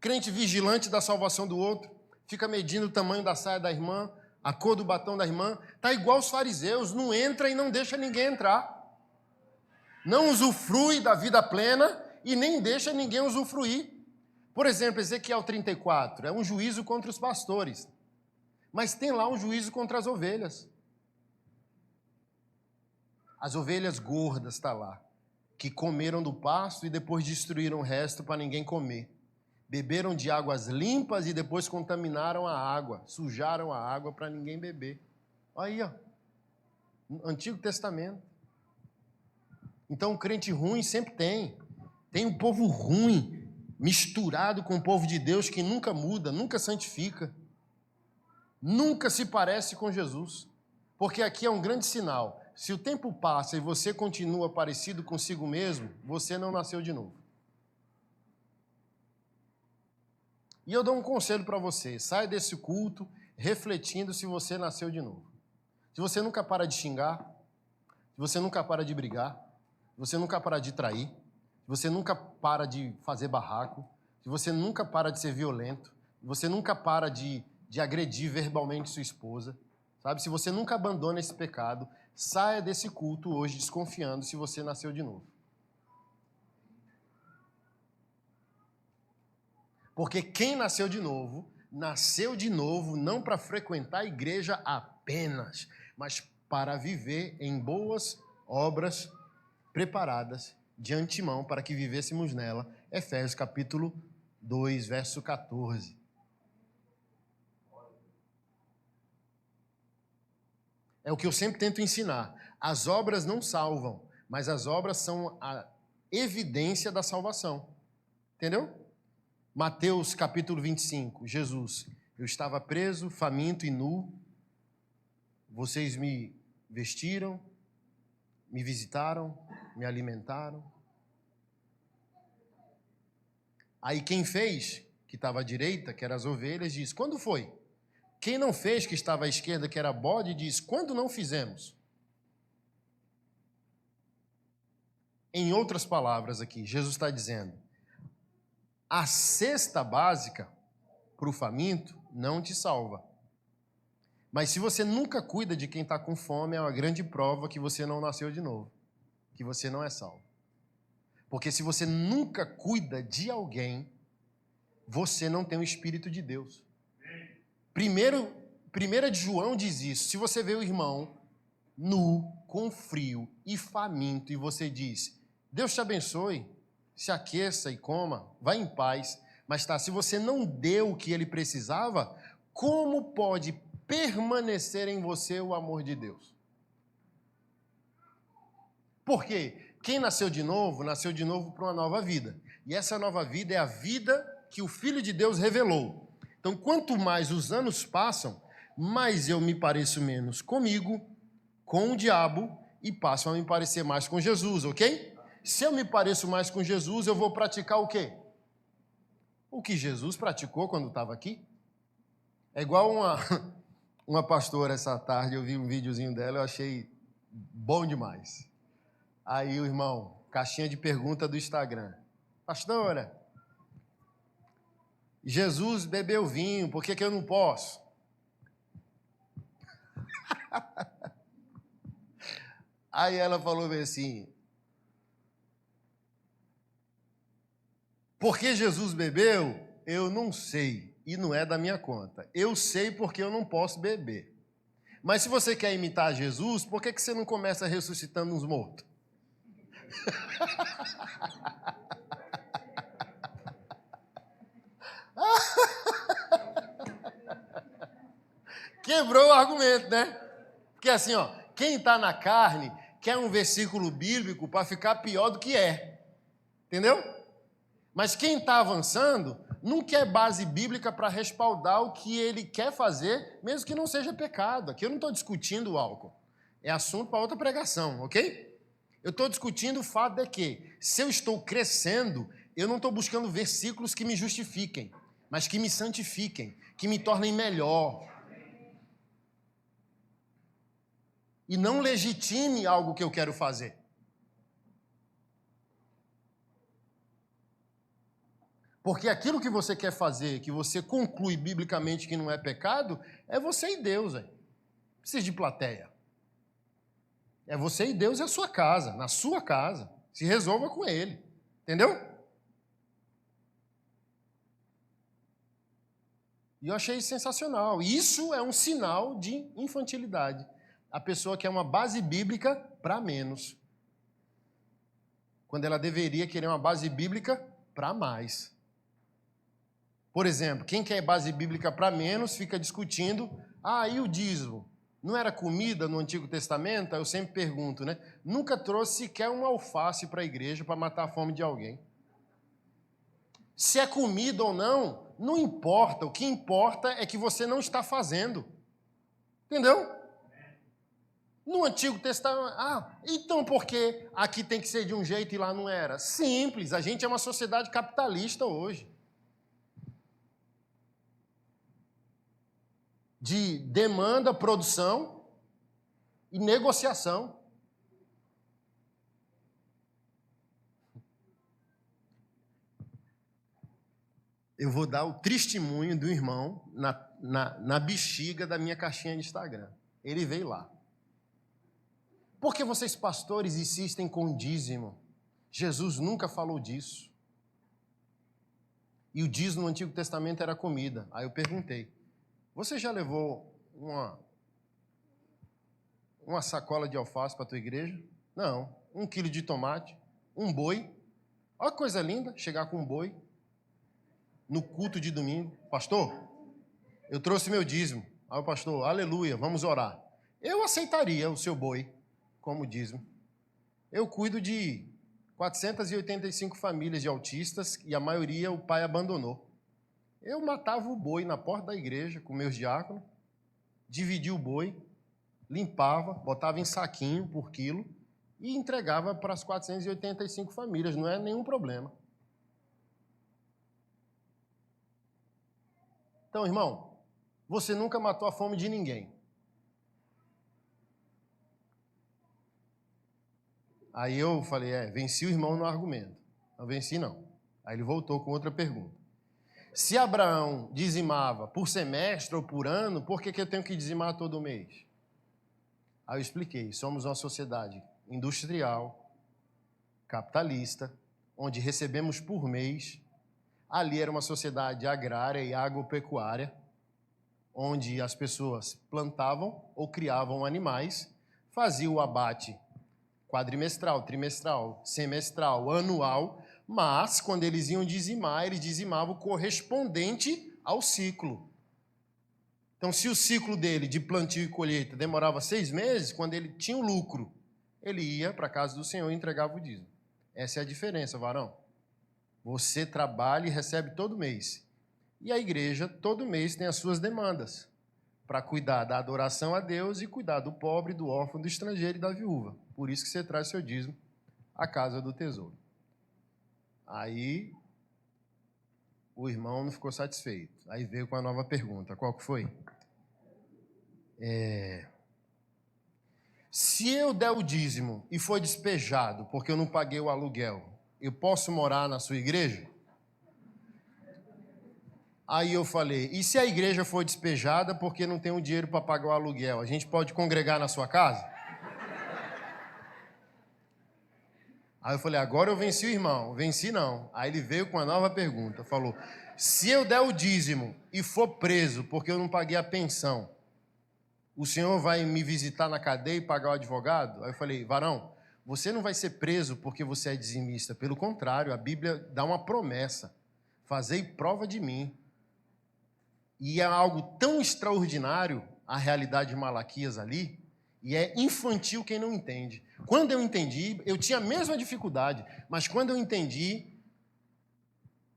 crente vigilante da salvação do outro, fica medindo o tamanho da saia da irmã, a cor do batom da irmã, está igual os fariseus, não entra e não deixa ninguém entrar. Não usufrui da vida plena e nem deixa ninguém usufruir. Por exemplo, Ezequiel 34, é um juízo contra os pastores. Mas tem lá um juízo contra as ovelhas. As ovelhas gordas está lá, que comeram do pasto e depois destruíram o resto para ninguém comer. Beberam de águas limpas e depois contaminaram a água, sujaram a água para ninguém beber. Aí, ó, Antigo Testamento. Então, o crente ruim sempre tem. Tem um povo ruim misturado com o povo de Deus que nunca muda, nunca santifica, nunca se parece com Jesus. Porque aqui é um grande sinal. Se o tempo passa e você continua parecido consigo mesmo, você não nasceu de novo. E eu dou um conselho para você: saia desse culto refletindo se você nasceu de novo. Se você nunca para de xingar, se você nunca para de brigar, se você nunca para de trair, se você nunca para de fazer barraco, se você nunca para de ser violento, se você nunca para de agredir verbalmente sua esposa, sabe? Se você nunca abandona esse pecado, saia desse culto hoje desconfiando se você nasceu de novo. Porque quem nasceu de novo não para frequentar a igreja apenas, mas para viver em boas obras preparadas de antemão para que vivêssemos nela. Efésios capítulo 2, verso 14. É o que eu sempre tento ensinar. As obras não salvam, mas as obras são a evidência da salvação. Entendeu? Mateus capítulo 25, Jesus: eu estava preso, faminto e nu, vocês me vestiram, me visitaram, me alimentaram. Aí quem fez, que estava à direita, que eram as ovelhas, diz: quando foi? Quem não fez, que estava à esquerda, que era bode, diz: quando não fizemos? Em outras palavras aqui, Jesus está dizendo: a cesta básica para o faminto não te salva. Mas se você nunca cuida de quem está com fome, é uma grande prova que você não nasceu de novo, que você não é salvo. Porque se você nunca cuida de alguém, você não tem o Espírito de Deus. Primeira de João diz isso: se você vê o irmão nu, com frio e faminto, e você diz: Deus te abençoe, se aqueça e coma, vá em paz. Mas se você não deu o que ele precisava, como pode permanecer em você o amor de Deus? Por quê? Quem nasceu de novo para uma nova vida. E essa nova vida é a vida que o Filho de Deus revelou. Então, quanto mais os anos passam, mais eu me pareço menos comigo, com o diabo, e passo a me parecer mais com Jesus, ok? Se eu me pareço mais com Jesus, eu vou praticar o quê? O que Jesus praticou quando estava aqui. É igual uma pastora essa tarde, eu vi um videozinho dela, eu achei bom demais. Aí o irmão, caixinha de pergunta do Instagram: pastora, Jesus bebeu vinho, por que eu não posso? Aí ela falou assim: por que Jesus bebeu? Eu não sei, e não é da minha conta. Eu sei porque eu não posso beber. Mas se você quer imitar Jesus, por que você não começa ressuscitando uns mortos? Quebrou o argumento, né? Porque assim, quem está na carne quer um versículo bíblico para ficar pior do que é. Entendeu? Mas quem está avançando não quer base bíblica para respaldar o que ele quer fazer, mesmo que não seja pecado. Aqui eu não estou discutindo o álcool. É assunto para outra pregação, ok? Eu estou discutindo o fato de que, se eu estou crescendo, eu não estou buscando versículos que me justifiquem, mas que me santifiquem, que me tornem melhor. E não legitime algo que eu quero fazer. Porque aquilo que você quer fazer, que você conclui biblicamente que não é pecado, é você e Deus. Não precisa de plateia. É você e Deus e a sua casa, na sua casa. Se resolva com Ele. Entendeu? E eu achei sensacional. Isso é um sinal de infantilidade. A pessoa quer uma base bíblica para menos, quando ela deveria querer uma base bíblica para mais. Por exemplo, quem quer base bíblica para menos fica discutindo: e o dízimo? Não era comida no Antigo Testamento? Eu sempre pergunto, né? Nunca trouxe sequer um alface para a igreja para matar a fome de alguém. Se é comida ou não, não importa. O que importa é que você não está fazendo. Entendeu? No Antigo Testamento, então por que aqui tem que ser de um jeito e lá não era? Simples, a gente é uma sociedade capitalista hoje. De demanda, produção e negociação. Eu vou dar o testemunho do irmão na bexiga da minha caixinha de Instagram. Ele veio lá. Por que vocês, pastores, insistem com o dízimo? Jesus nunca falou disso. E o dízimo no Antigo Testamento era comida. Aí eu perguntei, você já levou uma sacola de alface para a tua igreja? Não. 1 quilo de tomate, um boi. Olha que coisa linda, chegar com um boi no culto de domingo. Pastor, eu trouxe meu dízimo. Aí o pastor, aleluia, vamos orar. Eu aceitaria o seu boi como dízimo. Eu cuido de 485 famílias de autistas e a maioria o pai abandonou. Eu matava o boi na porta da igreja com meus diáconos, dividia o boi, limpava, botava em saquinho por quilo e entregava para as 485 famílias. Não é nenhum problema. Então, irmão, você nunca matou a fome de ninguém. Aí eu falei, venci o irmão no argumento. Não venci, não. Aí ele voltou com outra pergunta. Se Abraão dizimava por semestre ou por ano, por que eu tenho que dizimar todo mês? Aí eu expliquei, somos uma sociedade industrial, capitalista, onde recebemos por mês. Ali era uma sociedade agrária e agropecuária, onde as pessoas plantavam ou criavam animais, faziam o abate quadrimestral, trimestral, semestral, anual, mas quando eles iam dizimar, eles dizimavam correspondente ao ciclo. Então, se o ciclo dele de plantio e colheita demorava 6 meses, quando ele tinha o lucro, ele ia para a casa do Senhor e entregava o dízimo. Essa é a diferença, varão. Você trabalha e recebe todo mês. E a igreja, todo mês, tem as suas demandas para cuidar da adoração a Deus e cuidar do pobre, do órfão, do estrangeiro e da viúva. Por isso que você traz seu dízimo à casa do tesouro. Aí, o irmão não ficou satisfeito. Aí veio com a nova pergunta. Qual que foi? Se eu der o dízimo e for despejado porque eu não paguei o aluguel, eu posso morar na sua igreja? Aí eu falei, e se a igreja for despejada porque não tem o dinheiro para pagar o aluguel, a gente pode congregar na sua casa? Aí eu falei, agora eu venci o irmão. Venci não. Aí ele veio com uma nova pergunta, falou, se eu der o dízimo e for preso porque eu não paguei a pensão, o senhor vai me visitar na cadeia e pagar o advogado? Aí eu falei, varão, você não vai ser preso porque você é dizimista. Pelo contrário, a Bíblia dá uma promessa. Fazei prova de mim. E é algo tão extraordinário a realidade de Malaquias ali, e é infantil quem não entende. Quando eu entendi, eu tinha a mesma dificuldade, mas quando eu entendi,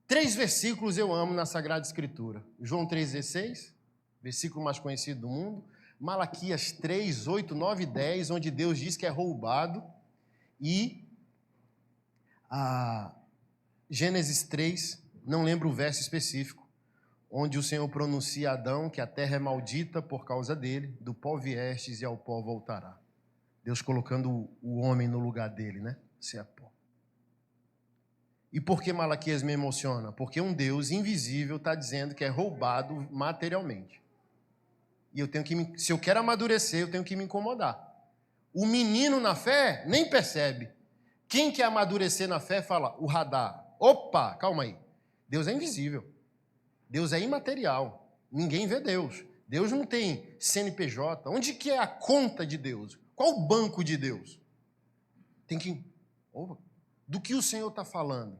3 versículos eu amo na Sagrada Escritura. João 3,16, versículo mais conhecido do mundo. Malaquias 3, 8, 9 e 10, onde Deus diz que é roubado. E Gênesis 3, não lembro o verso específico, onde o Senhor pronuncia a Adão que a terra é maldita por causa dele, do pó viestes e ao pó voltará. Deus colocando o homem no lugar dele, né? Você é pó. E por que Malaquias me emociona? Porque um Deus invisível está dizendo que é roubado materialmente. E eu tenho que, se eu quero amadurecer, eu tenho que me incomodar. O menino na fé nem percebe. Quem quer amadurecer na fé fala, o radar. Opa, calma aí. Deus é invisível. Deus é imaterial. Ninguém vê Deus. Deus não tem CNPJ. Onde que é a conta de Deus? Qual o banco de Deus? Tem que... Do que o Senhor está falando?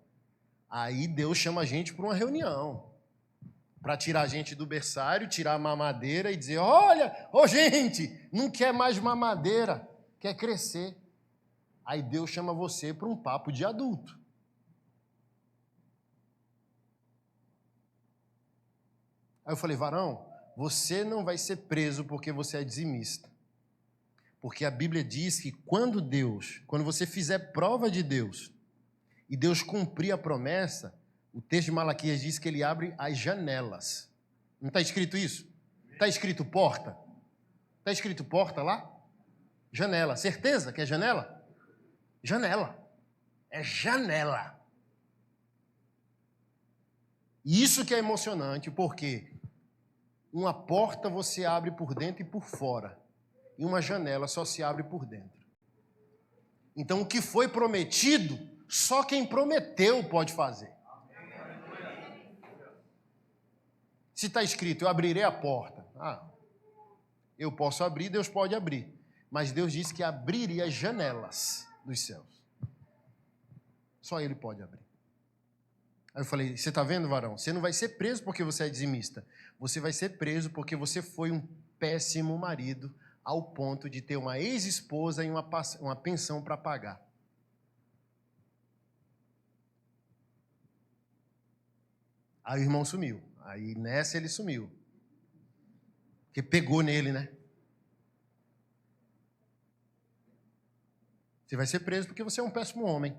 Aí Deus chama a gente para uma reunião. Para tirar a gente do berçário, tirar a mamadeira e dizer, olha, gente, não quer mais mamadeira, quer crescer. Aí Deus chama você para um papo de adulto. Aí eu falei, varão, você não vai ser preso porque você é dizimista. Porque a Bíblia diz que quando você fizer prova de Deus, e Deus cumprir a promessa, o texto de Malaquias diz que ele abre as janelas. Não está escrito isso? Está escrito porta? Está escrito porta lá? Janela. Certeza que é janela? Janela. É janela. E isso que é emocionante, porque uma porta você abre por dentro e por fora. E uma janela só se abre por dentro. Então o que foi prometido, só quem prometeu pode fazer. Se está escrito, eu abrirei a porta. Eu posso abrir, Deus pode abrir. Mas Deus disse que abriria as janelas dos céus. Só Ele pode abrir. Aí eu falei, você está vendo, varão? Você não vai ser preso porque você é dizimista. Você vai ser preso porque você foi um péssimo marido ao ponto de ter uma ex-esposa e uma pensão para pagar. Aí o irmão sumiu. Aí nessa ele sumiu. Porque pegou nele, né? Você vai ser preso porque você é um péssimo homem.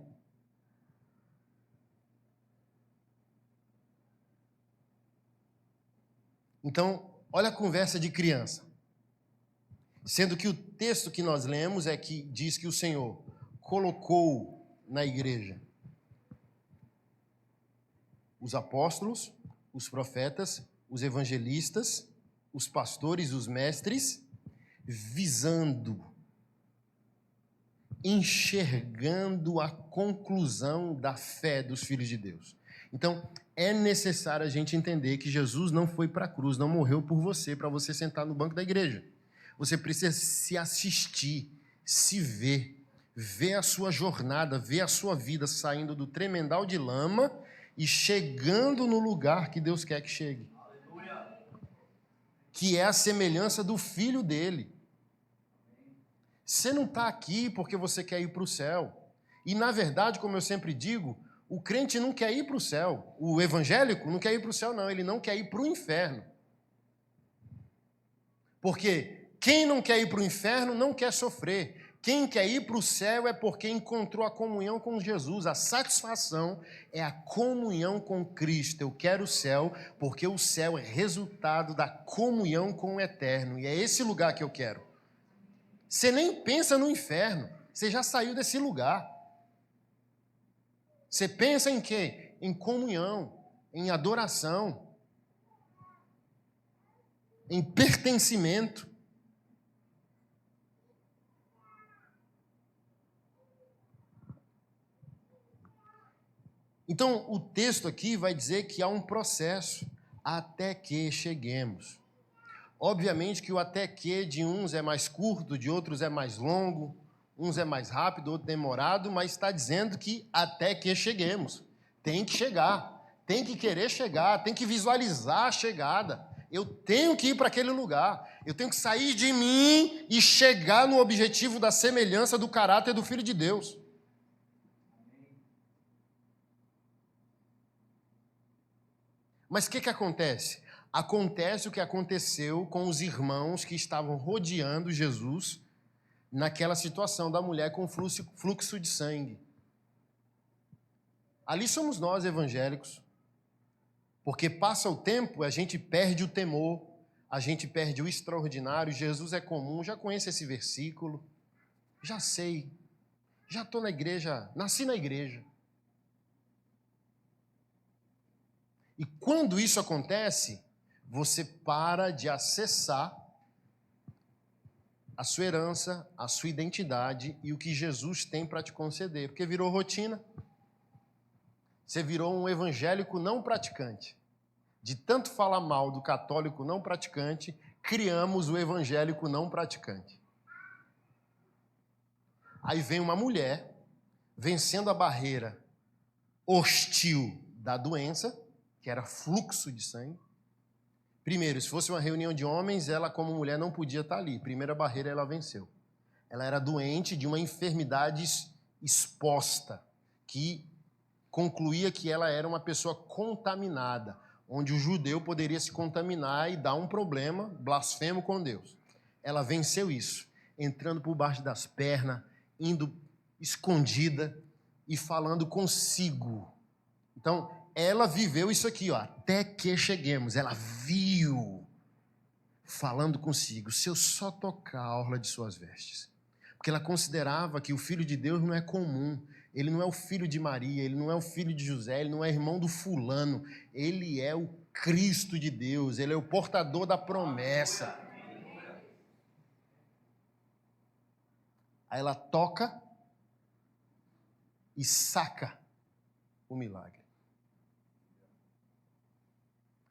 Então, olha a conversa de criança. Sendo que o texto que nós lemos é que diz que o Senhor colocou na igreja os apóstolos, os profetas, os evangelistas, os pastores, os mestres, visando, enxergando a conclusão da fé dos filhos de Deus. Então, é necessário a gente entender que Jesus não foi para a cruz, não morreu por você, para você sentar no banco da igreja. Você precisa se assistir, se ver a sua jornada, ver a sua vida saindo do tremendal de lama e chegando no lugar que Deus quer que chegue. Que é a semelhança do Filho dele. Você não está aqui porque você quer ir para o céu. E, na verdade, como eu sempre digo, o crente não quer ir para o céu. O evangélico não quer ir para o céu, não. Ele não quer ir para o inferno. Porque quem não quer ir para o inferno não quer sofrer. Quem quer ir para o céu é porque encontrou a comunhão com Jesus. A satisfação é a comunhão com Cristo. Eu quero o céu porque o céu é resultado da comunhão com o eterno. E é esse lugar que eu quero. Você nem pensa no inferno. Você já saiu desse lugar. Você pensa em quê? Em comunhão, em adoração, em pertencimento. Então, o texto aqui vai dizer que há um processo até que cheguemos. Obviamente que o até que de uns é mais curto, de outros é mais longo, uns é mais rápido, outro demorado, mas está dizendo que até que cheguemos. Tem que chegar, tem que querer chegar, tem que visualizar a chegada. Eu tenho que ir para aquele lugar, eu tenho que sair de mim e chegar no objetivo da semelhança do caráter do Filho de Deus. Mas o que acontece? Acontece o que aconteceu com os irmãos que estavam rodeando Jesus naquela situação da mulher com fluxo de sangue. Ali somos nós evangélicos, porque passa o tempo, a gente perde o temor, a gente perde o extraordinário. Jesus é comum, já conheço esse versículo, já sei, já estou na igreja, nasci na igreja. E quando isso acontece, você para de acessar a sua herança, a sua identidade e o que Jesus tem para te conceder, porque virou rotina. Você virou um evangélico não praticante. De tanto falar mal do católico não praticante, criamos o evangélico não praticante. Aí vem uma mulher, vencendo a barreira hostil da doença, que era fluxo de sangue. Primeiro, se fosse uma reunião de homens, ela como mulher não podia estar ali. Primeira barreira ela venceu. Ela era doente de uma enfermidade exposta, que concluía que ela era uma pessoa contaminada. onde o judeu poderia se contaminar e dar um problema, blasfemo com Deus. Ela venceu isso, entrando por baixo das pernas, indo escondida e falando consigo. Então, ela viveu isso aqui, ó, até que cheguemos. Ela viu, falando consigo, se eu só tocar a orla de suas vestes. Porque ela considerava que o Filho de Deus não é comum. Ele não é o filho de Maria, ele não é o filho de José, ele não é irmão do fulano. Ele é o Cristo de Deus, ele é o portador da promessa. Aí ela toca e saca o milagre.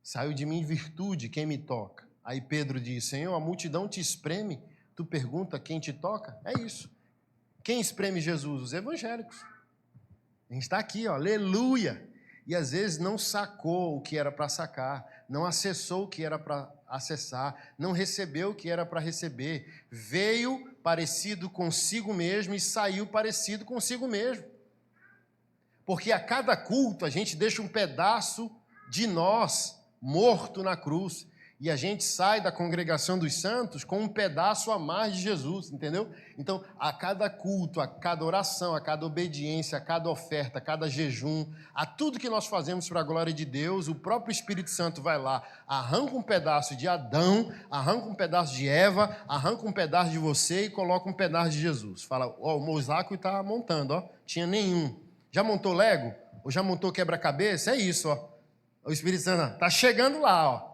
Saiu de mim virtude quem me toca. Aí Pedro diz, Senhor, a multidão te espreme, tu pergunta quem te toca? É isso. Quem espreme Jesus? Os evangélicos. A gente está aqui, ó, aleluia. E às vezes não sacou o que era para sacar, não acessou o que era para acessar, não recebeu o que era para receber. Veio parecido consigo mesmo e saiu parecido consigo mesmo. Porque a cada culto a gente deixa um pedaço de nós morto na cruz. E a gente sai da congregação dos santos com um pedaço a mais de Jesus, entendeu? Então, a cada culto, a cada oração, a cada obediência, a cada oferta, a cada jejum, a tudo que nós fazemos para a glória de Deus, o próprio Espírito Santo vai lá, arranca um pedaço de Adão, arranca um pedaço de Eva, arranca um pedaço de você e coloca um pedaço de Jesus. Fala, ó, o mosaico está montando, ó, tinha nenhum. Já montou Lego? Ou já montou quebra-cabeça? É isso, ó. O Espírito Santo está chegando lá, ó.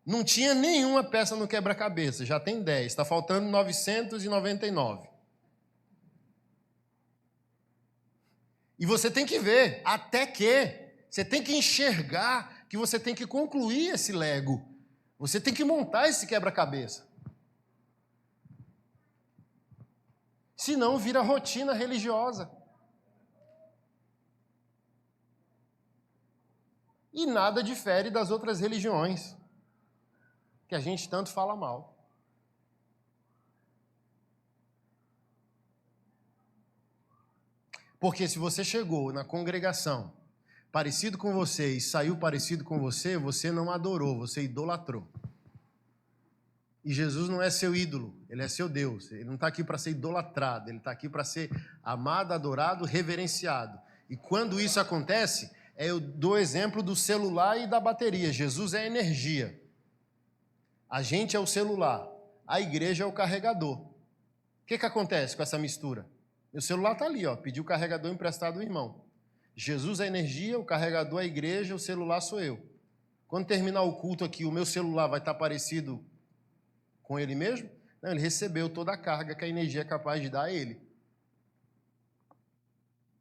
Não tinha nenhuma peça no quebra-cabeça, já tem 10, está faltando 999. E você tem que ver, até que, você tem que enxergar que você tem que concluir esse Lego. Você tem que montar esse quebra-cabeça. Senão vira rotina religiosa. E nada difere das outras religiões que a gente tanto fala mal. Porque se você chegou na congregação parecido com você e saiu parecido com você, você não adorou, você idolatrou. E Jesus não é seu ídolo, ele é seu Deus. Ele não está aqui para ser idolatrado, ele está aqui para ser amado, adorado, reverenciado. E quando isso acontece, eu dou exemplo do celular e da bateria. Jesus é energia. A gente é o celular, a igreja é o carregador. O que acontece com essa mistura? Meu celular está ali, ó, pediu o carregador emprestado do irmão. Jesus é energia, o carregador é a igreja, o celular sou eu. Quando terminar o culto aqui, o meu celular vai estar parecido com ele mesmo? Não, ele recebeu toda a carga que a energia é capaz de dar a ele.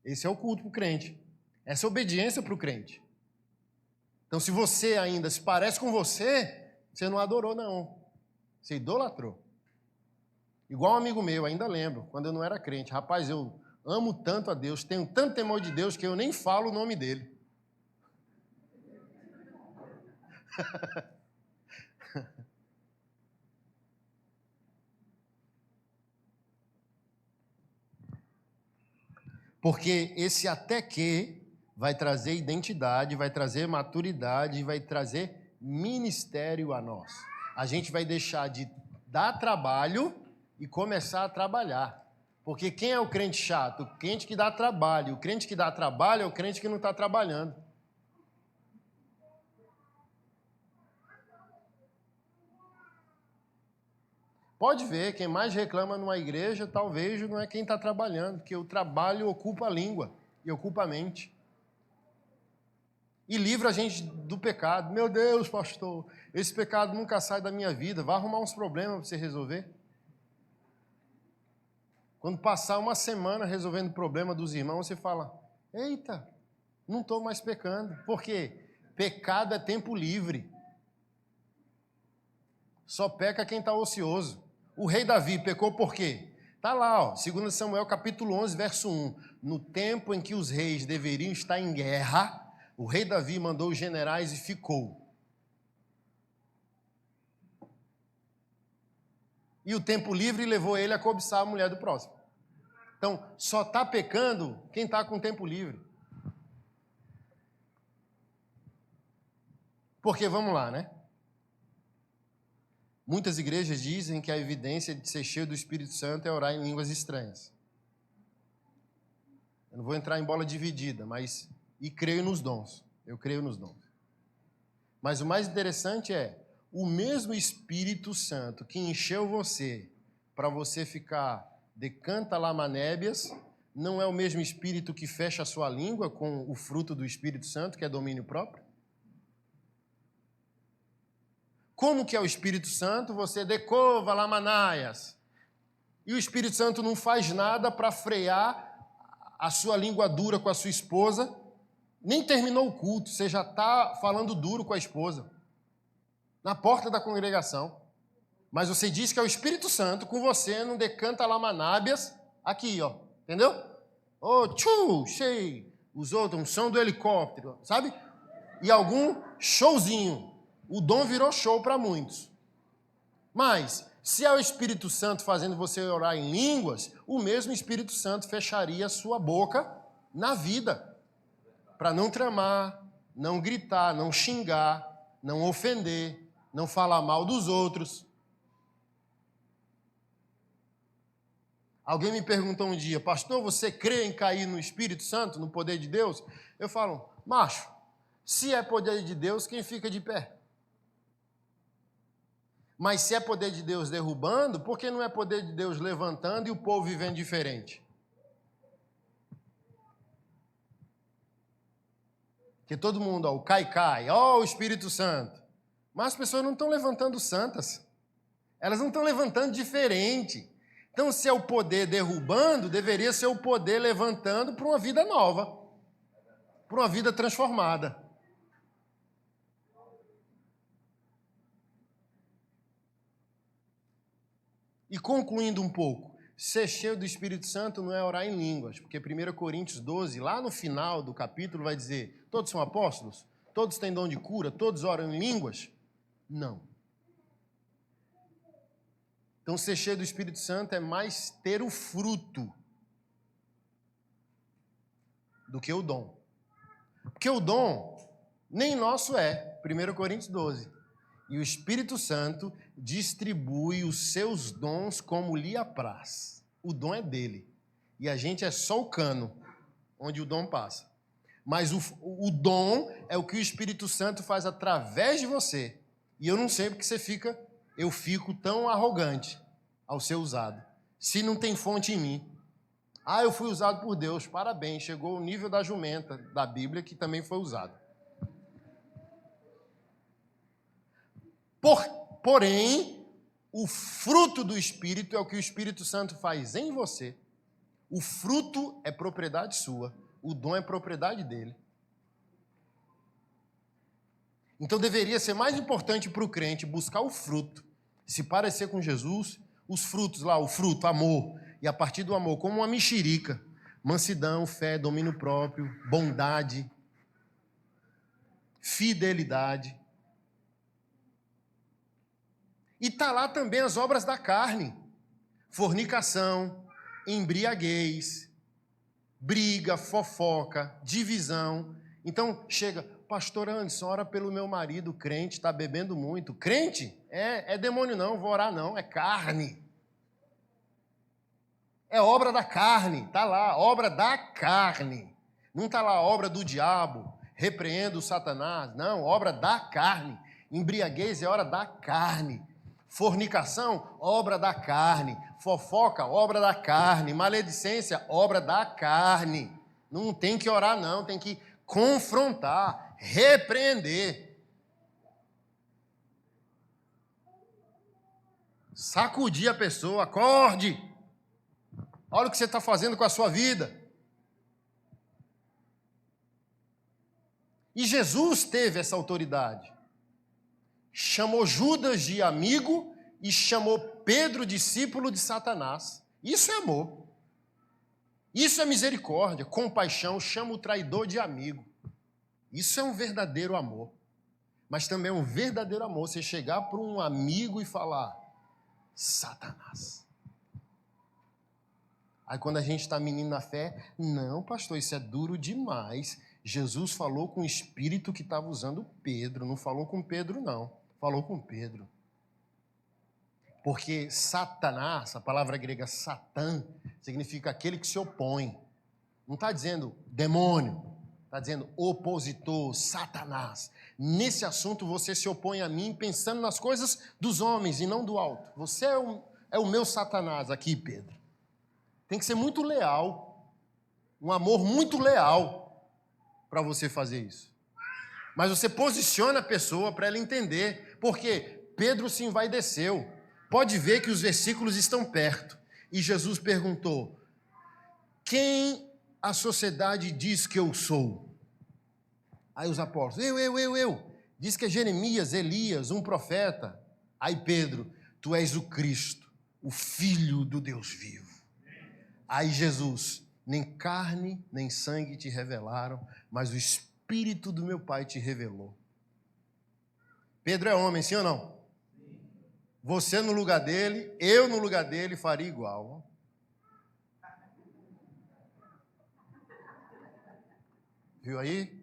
Esse é o culto para o crente. Essa é a obediência para o crente. Então, se você ainda se parece com você não adorou, não. Você idolatrou. Igual um amigo meu, ainda lembro, quando eu não era crente. Rapaz, eu amo tanto a Deus, tenho tanto temor de Deus que eu nem falo o nome dele. Porque esse até que vai trazer identidade, vai trazer maturidade, vai trazer ministério a nós. A gente vai deixar de dar trabalho e começar a trabalhar. Porque quem é o crente chato? O crente que dá trabalho. O crente que dá trabalho é o crente que não está trabalhando. Pode ver, quem mais reclama numa igreja, talvez não é quem está trabalhando, porque o trabalho ocupa a língua e ocupa a mente. E livra a gente do pecado. Meu Deus, pastor, esse pecado nunca sai da minha vida. Vai arrumar uns problemas para você resolver. Quando passar uma semana resolvendo o problema dos irmãos, você fala, eita, não estou mais pecando. Por quê? Pecado é tempo livre. Só peca quem está ocioso. O rei Davi pecou por quê? Está lá, ó, 2 Samuel capítulo 11, verso 1. No tempo em que os reis deveriam estar em guerra, o rei Davi mandou os generais e ficou. E o tempo livre levou ele a cobiçar a mulher do próximo. Então, só está pecando quem está com tempo livre. Porque, vamos lá, né? Muitas igrejas dizem que a evidência de ser cheio do Espírito Santo é orar em línguas estranhas. Eu não vou entrar em bola dividida, mas... E creio nos dons. Eu creio nos dons. Mas o mais interessante é, o mesmo Espírito Santo que encheu você para você ficar decanta lamanébias, não é o mesmo Espírito que fecha a sua língua com o fruto do Espírito Santo, que é domínio próprio? Como que é o Espírito Santo? Você decova lamanaias. E o Espírito Santo não faz nada para frear a sua língua dura com a sua esposa. Nem terminou o culto, você já está falando duro com a esposa. Na porta da congregação. Mas você diz que é o Espírito Santo com você, não decanta lamanábias. Aqui, ó. Entendeu? Oh, tchu, chei. Os outros, um som do helicóptero, sabe? E algum showzinho. O dom virou show para muitos. Mas, se é o Espírito Santo fazendo você orar em línguas, o mesmo Espírito Santo fecharia a sua boca na vida. Para não tramar, não gritar, não xingar, não ofender, não falar mal dos outros. Alguém me perguntou um dia, pastor, você crê em cair no Espírito Santo, no poder de Deus? Eu falo, macho, se é poder de Deus, quem fica de pé? Mas se é poder de Deus derrubando, por que não é poder de Deus levantando e o povo vivendo diferente? Porque todo mundo, ó, o cai, ó, o Espírito Santo. Mas as pessoas não estão levantando santas. Elas não estão levantando diferente. Então, se é o poder derrubando, deveria ser o poder levantando para uma vida nova. Para uma vida transformada. E concluindo um pouco, ser cheio do Espírito Santo não é orar em línguas, porque 1 Coríntios 12, lá no final do capítulo, vai dizer, todos são apóstolos? Todos têm dom de cura? Todos oram em línguas? Não. Então, ser cheio do Espírito Santo é mais ter o fruto do que o dom. Porque o dom nem nosso é, 1 Coríntios 12. E o Espírito Santo distribui os seus dons como lhe apraz. O dom é dele. E a gente é só o cano, onde o dom passa. Mas o dom é o que o Espírito Santo faz através de você. E eu não sei porque eu fico tão arrogante ao ser usado. Se não tem fonte em mim. Ah, eu fui usado por Deus, parabéns. Chegou o nível da jumenta da Bíblia, que também foi usado. Porém, o fruto do Espírito é o que o Espírito Santo faz em você. O fruto é propriedade sua, o dom é propriedade dele. Então deveria ser mais importante para o crente buscar o fruto, se parecer com Jesus, os frutos lá, o fruto, amor, e a partir do amor, como uma mexerica, mansidão, fé, domínio próprio, bondade, fidelidade. E está lá também as obras da carne. Fornicação, embriaguez, briga, fofoca, divisão. Então, chega, pastor Anderson, ora pelo meu marido, crente, está bebendo muito. Crente? É demônio não, vou orar não, é carne. É obra da carne, está lá, obra da carne. Não está lá obra do diabo, repreendo o Satanás. Não, obra da carne. Embriaguez é obra da carne. Fornicação, obra da carne. Fofoca, obra da carne. Maledicência, obra da carne. Não tem que orar, não. Tem que confrontar, repreender. Sacudir a pessoa, acorde. Olha o que você está fazendo com a sua vida. E Jesus teve essa autoridade. Chamou Judas de amigo e chamou Pedro, discípulo de Satanás. Isso é amor. Isso é misericórdia, compaixão, chama o traidor de amigo. Isso é um verdadeiro amor. Mas também é um verdadeiro amor você chegar para um amigo e falar, Satanás. Aí quando a gente está menino na fé, não, pastor, isso é duro demais. Jesus falou com o espírito que estava usando Pedro, não falou com Pedro, não. Falou com Pedro. Porque Satanás, a palavra grega Satã, significa aquele que se opõe. Não está dizendo demônio, está dizendo opositor, Satanás. Nesse assunto você se opõe a mim pensando nas coisas dos homens e não do alto. Você é o meu Satanás aqui, Pedro. Tem que ser muito leal, um amor muito leal para você fazer isso. Mas você posiciona a pessoa para ela entender, porque Pedro se envaideceu. Pode ver que os versículos estão perto. E Jesus perguntou: quem a sociedade diz que eu sou? Aí os apóstolos: eu. Diz que é Jeremias, Elias, um profeta. Aí Pedro: tu és o Cristo, o Filho do Deus vivo. Aí Jesus: nem carne nem sangue te revelaram, mas o Espírito do meu Pai te revelou. Pedro é homem, sim ou não? Você no lugar dele, eu no lugar dele faria igual. Viu aí?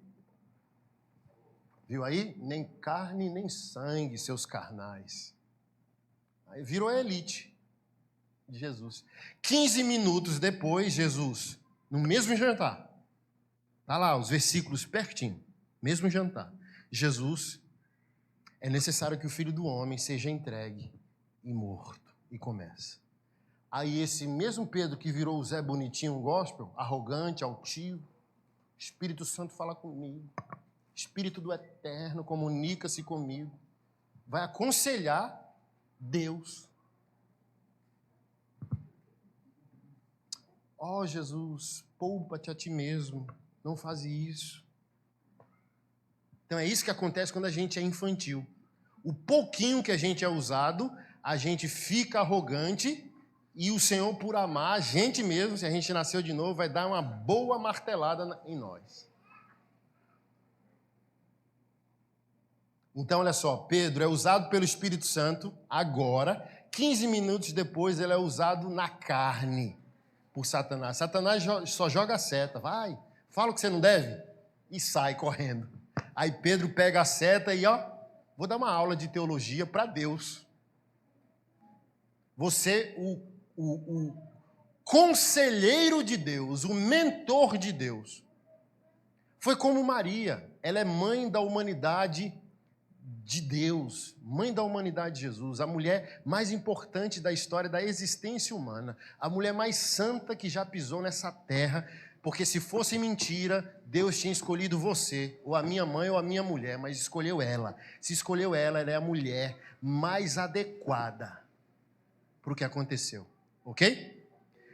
Viu aí? Nem carne nem sangue, seus carnais. Aí virou a elite de Jesus. 15 minutos depois, Jesus, no mesmo jantar, tá lá os versículos pertinho, mesmo jantar, Jesus: é necessário que o Filho do Homem seja entregue e morto. E começa. Aí esse mesmo Pedro que virou o Zé Bonitinho gospel, arrogante, altivo, Espírito Santo fala comigo, Espírito do Eterno comunica-se comigo, vai aconselhar Deus. Ó Jesus, poupa-te a ti mesmo, não faz isso. Então é isso que acontece quando a gente é infantil. O pouquinho que a gente é usado, a gente fica arrogante e o Senhor, por amar a gente mesmo, se a gente nasceu de novo, vai dar uma boa martelada em nós. Então, olha só, Pedro é usado pelo Espírito Santo agora, 15 minutos depois ele é usado na carne por Satanás. Satanás só joga a seta, vai, fala o que você não deve e sai correndo. Aí Pedro pega a seta e vou dar uma aula de teologia para Deus. Você, o conselheiro de Deus, o mentor de Deus. Foi como Maria, ela é mãe da humanidade de Deus, mãe da humanidade de Jesus, a mulher mais importante da história da existência humana, a mulher mais santa que já pisou nessa terra, porque se fosse mentira, Deus tinha escolhido você, ou a minha mãe ou a minha mulher, mas escolheu ela. Se escolheu ela, ela é a mulher mais adequada para o que aconteceu, ok?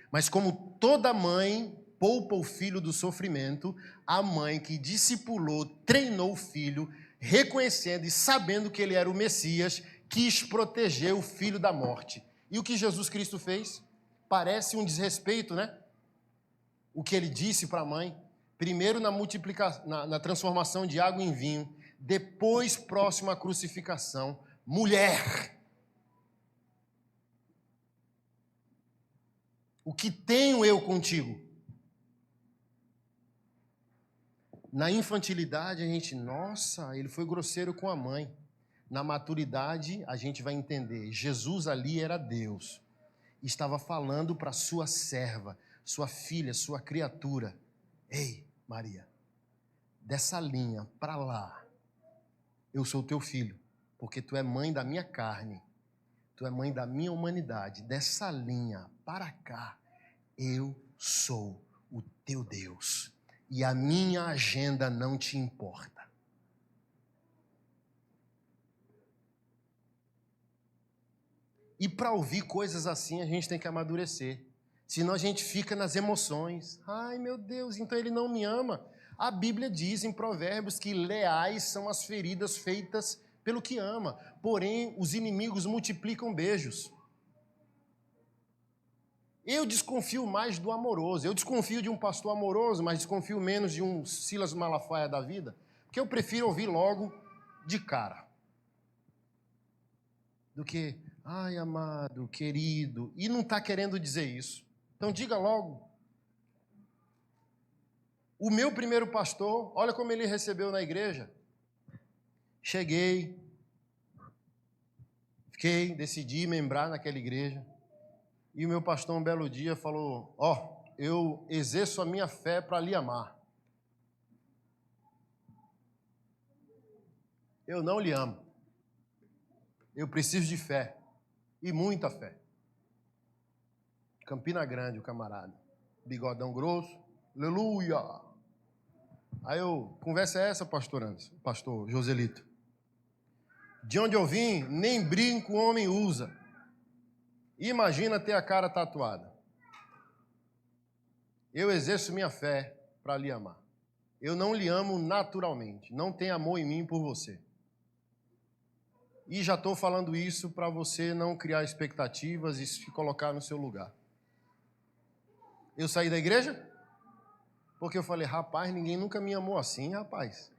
Mas como toda mãe poupa o filho do sofrimento, a mãe que discipulou, treinou o filho, reconhecendo e sabendo que ele era o Messias, quis proteger o filho da morte. E o que Jesus Cristo fez? Parece um desrespeito, né? O que ele disse para a mãe, primeiro na transformação de água em vinho, depois próximo à crucificação: mulher, o que tenho eu contigo? Na infantilidade a gente, nossa, ele foi grosseiro com a mãe. Na maturidade a gente vai entender, Jesus ali era Deus. Estava falando para sua serva, sua filha, sua criatura: ei, Maria, dessa linha para lá, eu sou teu filho, porque tu é mãe da minha carne, tu é mãe da minha humanidade. Dessa linha para cá, eu sou o teu Deus. E a minha agenda não te importa. E para ouvir coisas assim, a gente tem que amadurecer. Senão a gente fica nas emoções. Ai, meu Deus, então ele não me ama. A Bíblia diz em Provérbios que leais são as feridas feitas pelo que ama. Porém, os inimigos multiplicam beijos. Eu desconfio mais do amoroso. Eu desconfio de um pastor amoroso, mas desconfio menos de um Silas Malafaia da vida, porque eu prefiro ouvir logo de cara do que, ai, amado, querido, e não está querendo dizer isso. Então diga logo. O meu primeiro pastor, olha como ele recebeu na igreja. Cheguei, decidi membrar naquela igreja. E o meu pastor, um belo dia, falou: eu exerço a minha fé para lhe amar. Eu não lhe amo. Eu preciso de fé. E muita fé. Campina Grande, o camarada. Bigodão grosso. Aleluia! Aí conversa é essa, pastor Joselito? De onde eu vim, nem brinco o homem usa. Imagina ter a cara tatuada. Eu exerço minha fé para lhe amar. Eu não lhe amo naturalmente. Não tem amor em mim por você. E já estou falando isso para você não criar expectativas e se colocar no seu lugar. Eu saí da igreja porque eu falei: rapaz, ninguém nunca me amou assim, rapaz.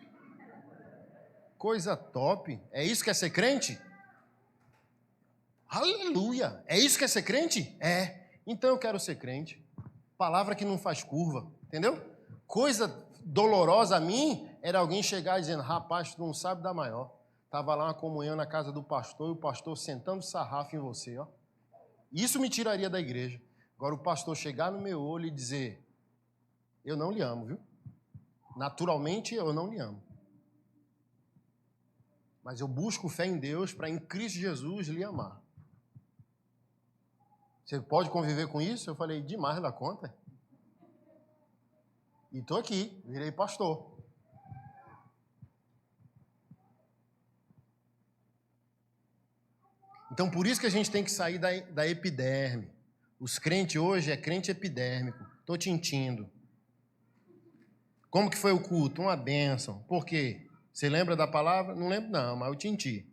Coisa top. É isso que é ser crente? Aleluia. É isso que é ser crente? É. Então eu quero ser crente. Palavra que não faz curva, entendeu? Coisa dolorosa a mim era alguém chegar dizendo: rapaz, tu não sabe da maior. Estava lá uma comunhão na casa do pastor e o pastor sentando sarrafo em você, ó. Isso me tiraria da igreja. Agora o pastor chegar no meu olho e dizer: eu não lhe amo, viu? Naturalmente eu não lhe amo. Mas eu busco fé em Deus para em Cristo Jesus lhe amar. Você pode conviver com isso? Eu falei: demais da conta. E estou aqui, virei pastor. Então, por isso que a gente tem que sair da epiderme. Os crentes hoje é crente epidérmico. Estou tintindo. Como que foi o culto? Uma bênção. Por quê? Você lembra da palavra? Não lembro não, mas eu tinti.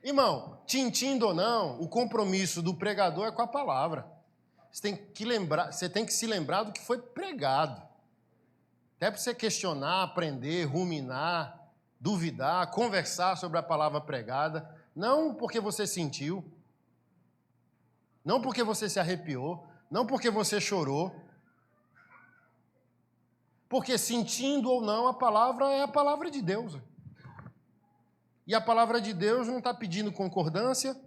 Irmão, tintindo ou não, o compromisso do pregador é com a palavra. Você tem que se lembrar do que foi pregado. Até para você questionar, aprender, ruminar, duvidar, conversar sobre a palavra pregada. Não porque você sentiu, não porque você se arrepiou, não porque você chorou. Porque sentindo ou não, a palavra é a palavra de Deus. E a palavra de Deus não está pedindo concordância,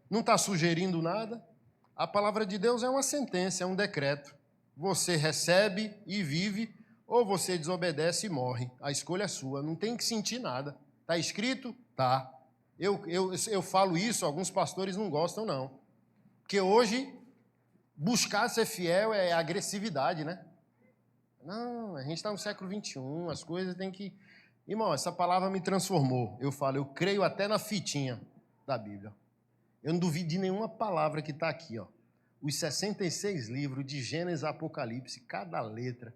não está sugerindo nada. A palavra de Deus é uma sentença, é um decreto. Você recebe e vive, ou você desobedece e morre. A escolha é sua, não tem que sentir nada. Está escrito? Tá. Eu falo isso, alguns pastores não gostam, não. Porque hoje, buscar ser fiel é agressividade, né? Não, a gente está no século XXI, as coisas têm que... Irmão, essa palavra me transformou. Eu falo, eu creio até na fitinha da Bíblia. Eu não duvido de nenhuma palavra que está aqui, ó. Os 66 livros de Gênesis a Apocalipse, cada letra,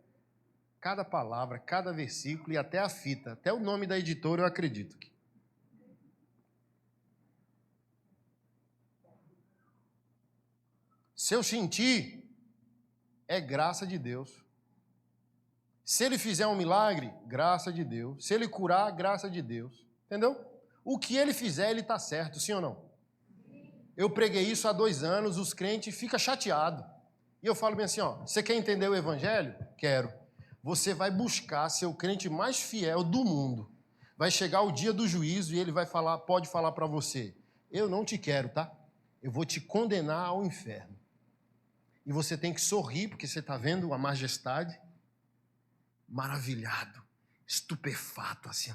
cada palavra, cada versículo e até a fita, até o nome da editora eu acredito. Se eu sentir, é graça de Deus. Se ele fizer um milagre, graça de Deus. Se ele curar, graça de Deus. Entendeu? O que ele fizer, ele está certo, sim ou não? Eu preguei isso há 2 anos, os crentes ficam chateados. E eu falo bem assim, ó, você quer entender o evangelho? Quero. Você vai buscar ser o crente mais fiel do mundo. Vai chegar o dia do juízo e ele vai falar, pode falar para você, eu não te quero, tá? Eu vou te condenar ao inferno. E você tem que sorrir, porque você está vendo a majestade, maravilhado, estupefato, assim,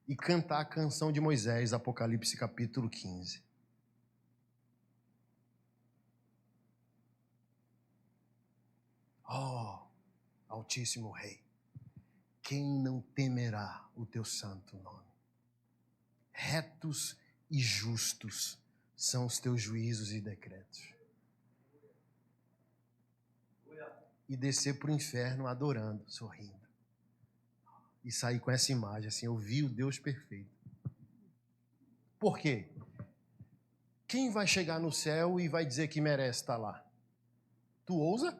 e cantar a canção de Moisés, Apocalipse capítulo 15. Oh, Altíssimo Rei, quem não temerá o teu santo nome? Retos e justos são os teus juízos e decretos. E descer para o inferno adorando, sorrindo. E sair com essa imagem, assim, eu vi o Deus perfeito. Por quê? Quem vai chegar no céu e vai dizer que merece estar lá? Tu ousa?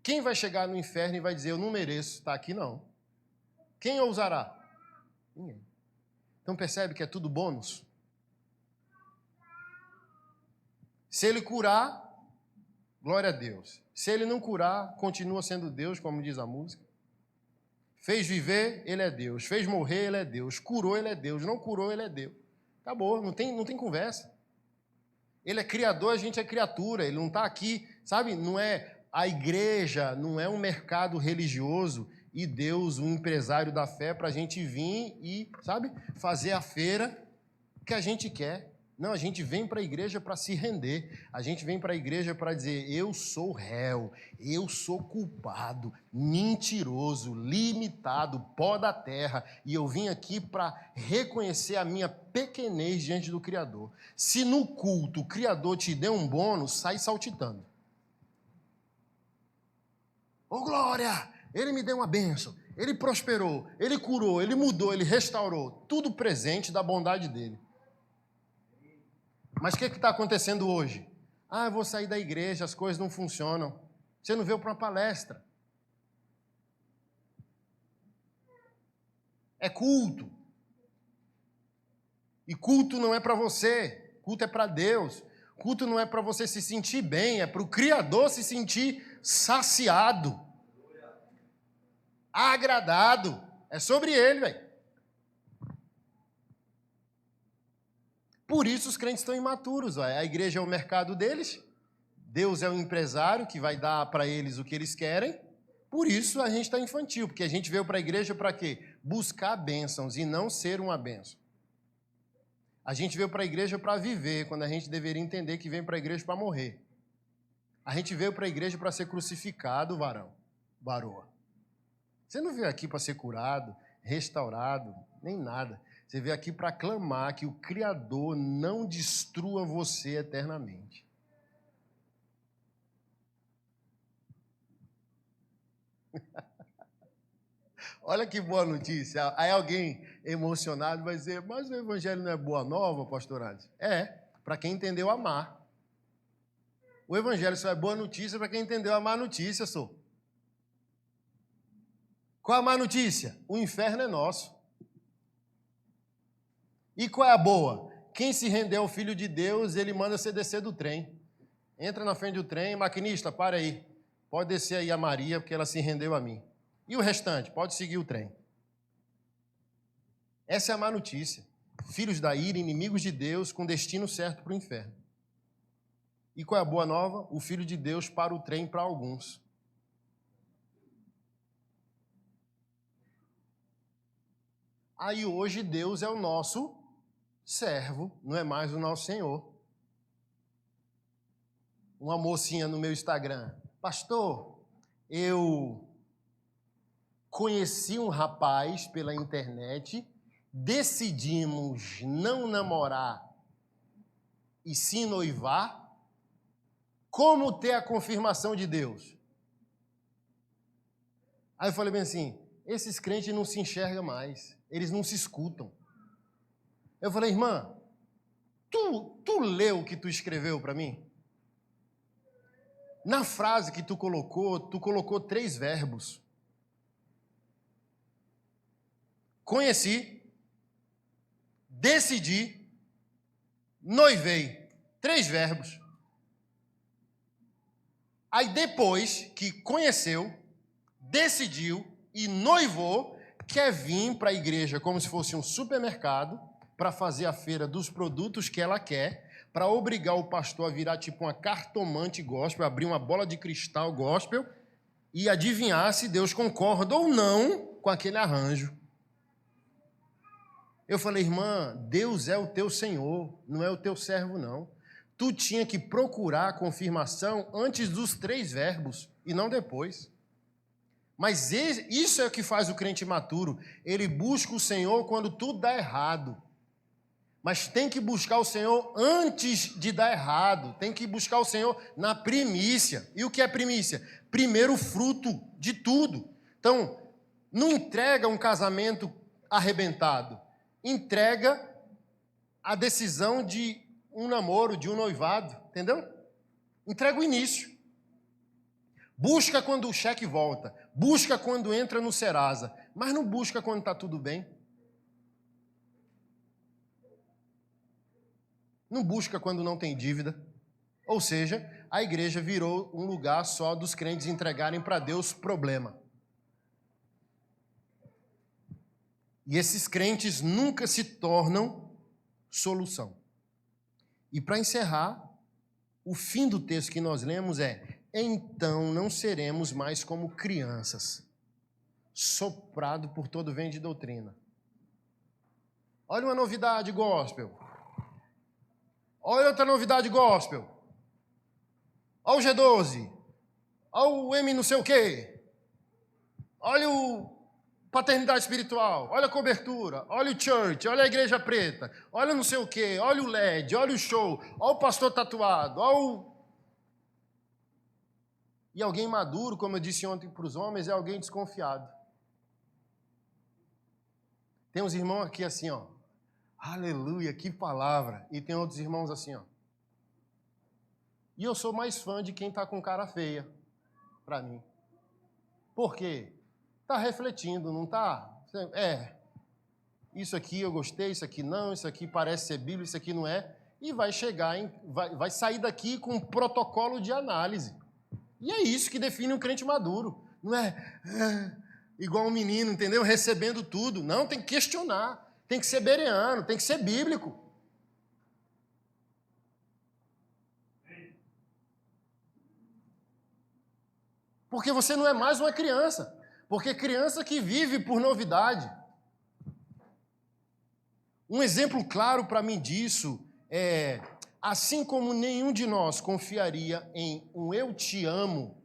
Quem vai chegar no inferno e vai dizer, eu não mereço estar aqui, não? Quem ousará? Ninguém. Então percebe que é tudo bônus? Se ele curar, glória a Deus. Se ele não curar, continua sendo Deus, como diz a música. Fez viver, ele é Deus. Fez morrer, ele é Deus. Curou, ele é Deus. Não curou, ele é Deus. Acabou, não tem conversa. Ele é criador, a gente é criatura. Ele não está aqui, sabe? Não é a igreja, não é um mercado religioso e Deus, um empresário da fé, para a gente vir e, sabe, fazer a feira que a gente quer. Não, a gente vem para a igreja para se render. A gente vem para a igreja para dizer, eu sou réu, eu sou culpado, mentiroso, limitado, pó da terra, e eu vim aqui para reconhecer a minha pequenez diante do Criador. Se no culto o Criador te deu um bônus, sai saltitando. Ô glória, ele me deu uma bênção, ele prosperou, ele curou, ele mudou, ele restaurou, tudo presente da bondade dele. Mas o que está acontecendo hoje? Ah, eu vou sair da igreja, as coisas não funcionam. Você não veio para uma palestra. É culto. E culto não é para você, culto é para Deus. Culto não é para você se sentir bem, é para o Criador se sentir saciado, agradado. É sobre ele, velho. Por isso os crentes estão imaturos. A igreja é o mercado deles, Deus é o empresário que vai dar para eles o que eles querem. Por isso a gente está infantil, porque a gente veio para a igreja para quê? Buscar bênçãos e não ser uma bênção. A gente veio para a igreja para viver, quando a gente deveria entender que vem para a igreja para morrer. A gente veio para a igreja para ser crucificado, varoa. Você não veio aqui para ser curado, restaurado, nem nada. Você veio aqui para clamar que o Criador não destrua você eternamente. Olha que boa notícia. Aí alguém emocionado vai dizer, mas o evangelho não é boa nova, pastor Ades? É, para quem entendeu amar. O evangelho só é boa notícia para quem entendeu a má notícia, só. Qual a má notícia? O inferno é nosso. E qual é a boa? Quem se rendeu ao Filho de Deus, ele manda você descer do trem. Entra na frente do trem, maquinista, para aí. Pode descer aí a Maria, porque ela se rendeu a mim. E o restante? Pode seguir o trem. Essa é a má notícia. Filhos da ira, inimigos de Deus, com destino certo para o inferno. E qual é a boa nova? O Filho de Deus para o trem para alguns. Aí hoje Deus é o nosso servo, não é mais o nosso Senhor. Uma mocinha no meu Instagram, pastor, eu conheci um rapaz pela internet, decidimos não namorar e se noivar, como ter a confirmação de Deus? Aí eu falei bem assim, esses crentes não se enxergam mais, eles não se escutam. Eu falei, irmã, tu leu o que tu escreveu para mim? Na frase que tu colocou 3 verbos. Conheci, decidi, noivei. 3 verbos. Aí depois que conheceu, decidiu e noivou, quer vir para a igreja como se fosse um supermercado, para fazer a feira dos produtos que ela quer, para obrigar o pastor a virar tipo uma cartomante gospel, abrir uma bola de cristal gospel e adivinhar se Deus concorda ou não com aquele arranjo. Eu falei, irmã, Deus é o teu Senhor, não é o teu servo, não. Tu tinha que procurar a confirmação antes dos 3 verbos e não depois. Mas isso é o que faz o crente maturo. Ele busca o Senhor quando tudo dá errado. Mas tem que buscar o Senhor antes de dar errado. Tem que buscar o Senhor na primícia. E o que é primícia? Primeiro fruto de tudo. Então, não entrega um casamento arrebentado. Entrega a decisão de um namoro, de um noivado. Entendeu? Entrega o início. Busca quando o cheque volta. Busca quando entra no Serasa. Mas não busca quando está tudo bem. Não busca quando não tem dívida. Ou seja, a igreja virou um lugar só dos crentes entregarem para Deus problema. E esses crentes nunca se tornam solução. E para encerrar, o fim do texto que nós lemos é: então não seremos mais como crianças, soprado por todo vento de doutrina. Olha uma novidade gospel. Olha outra novidade gospel. Olha o G12. Olha o M não sei o quê. Olha o paternidade espiritual. Olha a cobertura. Olha o church. Olha a igreja preta. Olha não sei o quê. Olha o LED. Olha o show. Olha o pastor tatuado. Olha o... E alguém maduro, como eu disse ontem para os homens, é alguém desconfiado. Tem uns irmãos aqui assim, ó. Aleluia, que palavra. E tem outros irmãos assim, ó. E eu sou mais fã de quem está com cara feia, para mim. Por quê? Está refletindo, não está? Isso aqui eu gostei, isso aqui não, isso aqui parece ser Bíblia, isso aqui não é. E vai chegar, vai sair daqui com um protocolo de análise. E é isso que define um crente maduro. Não é igual um menino, entendeu? Recebendo tudo. Não, tem que questionar. Tem que ser bereano, tem que ser bíblico. Porque você não é mais uma criança. Porque criança que vive por novidade. Um exemplo claro para mim disso é, assim como nenhum de nós confiaria em um eu te amo,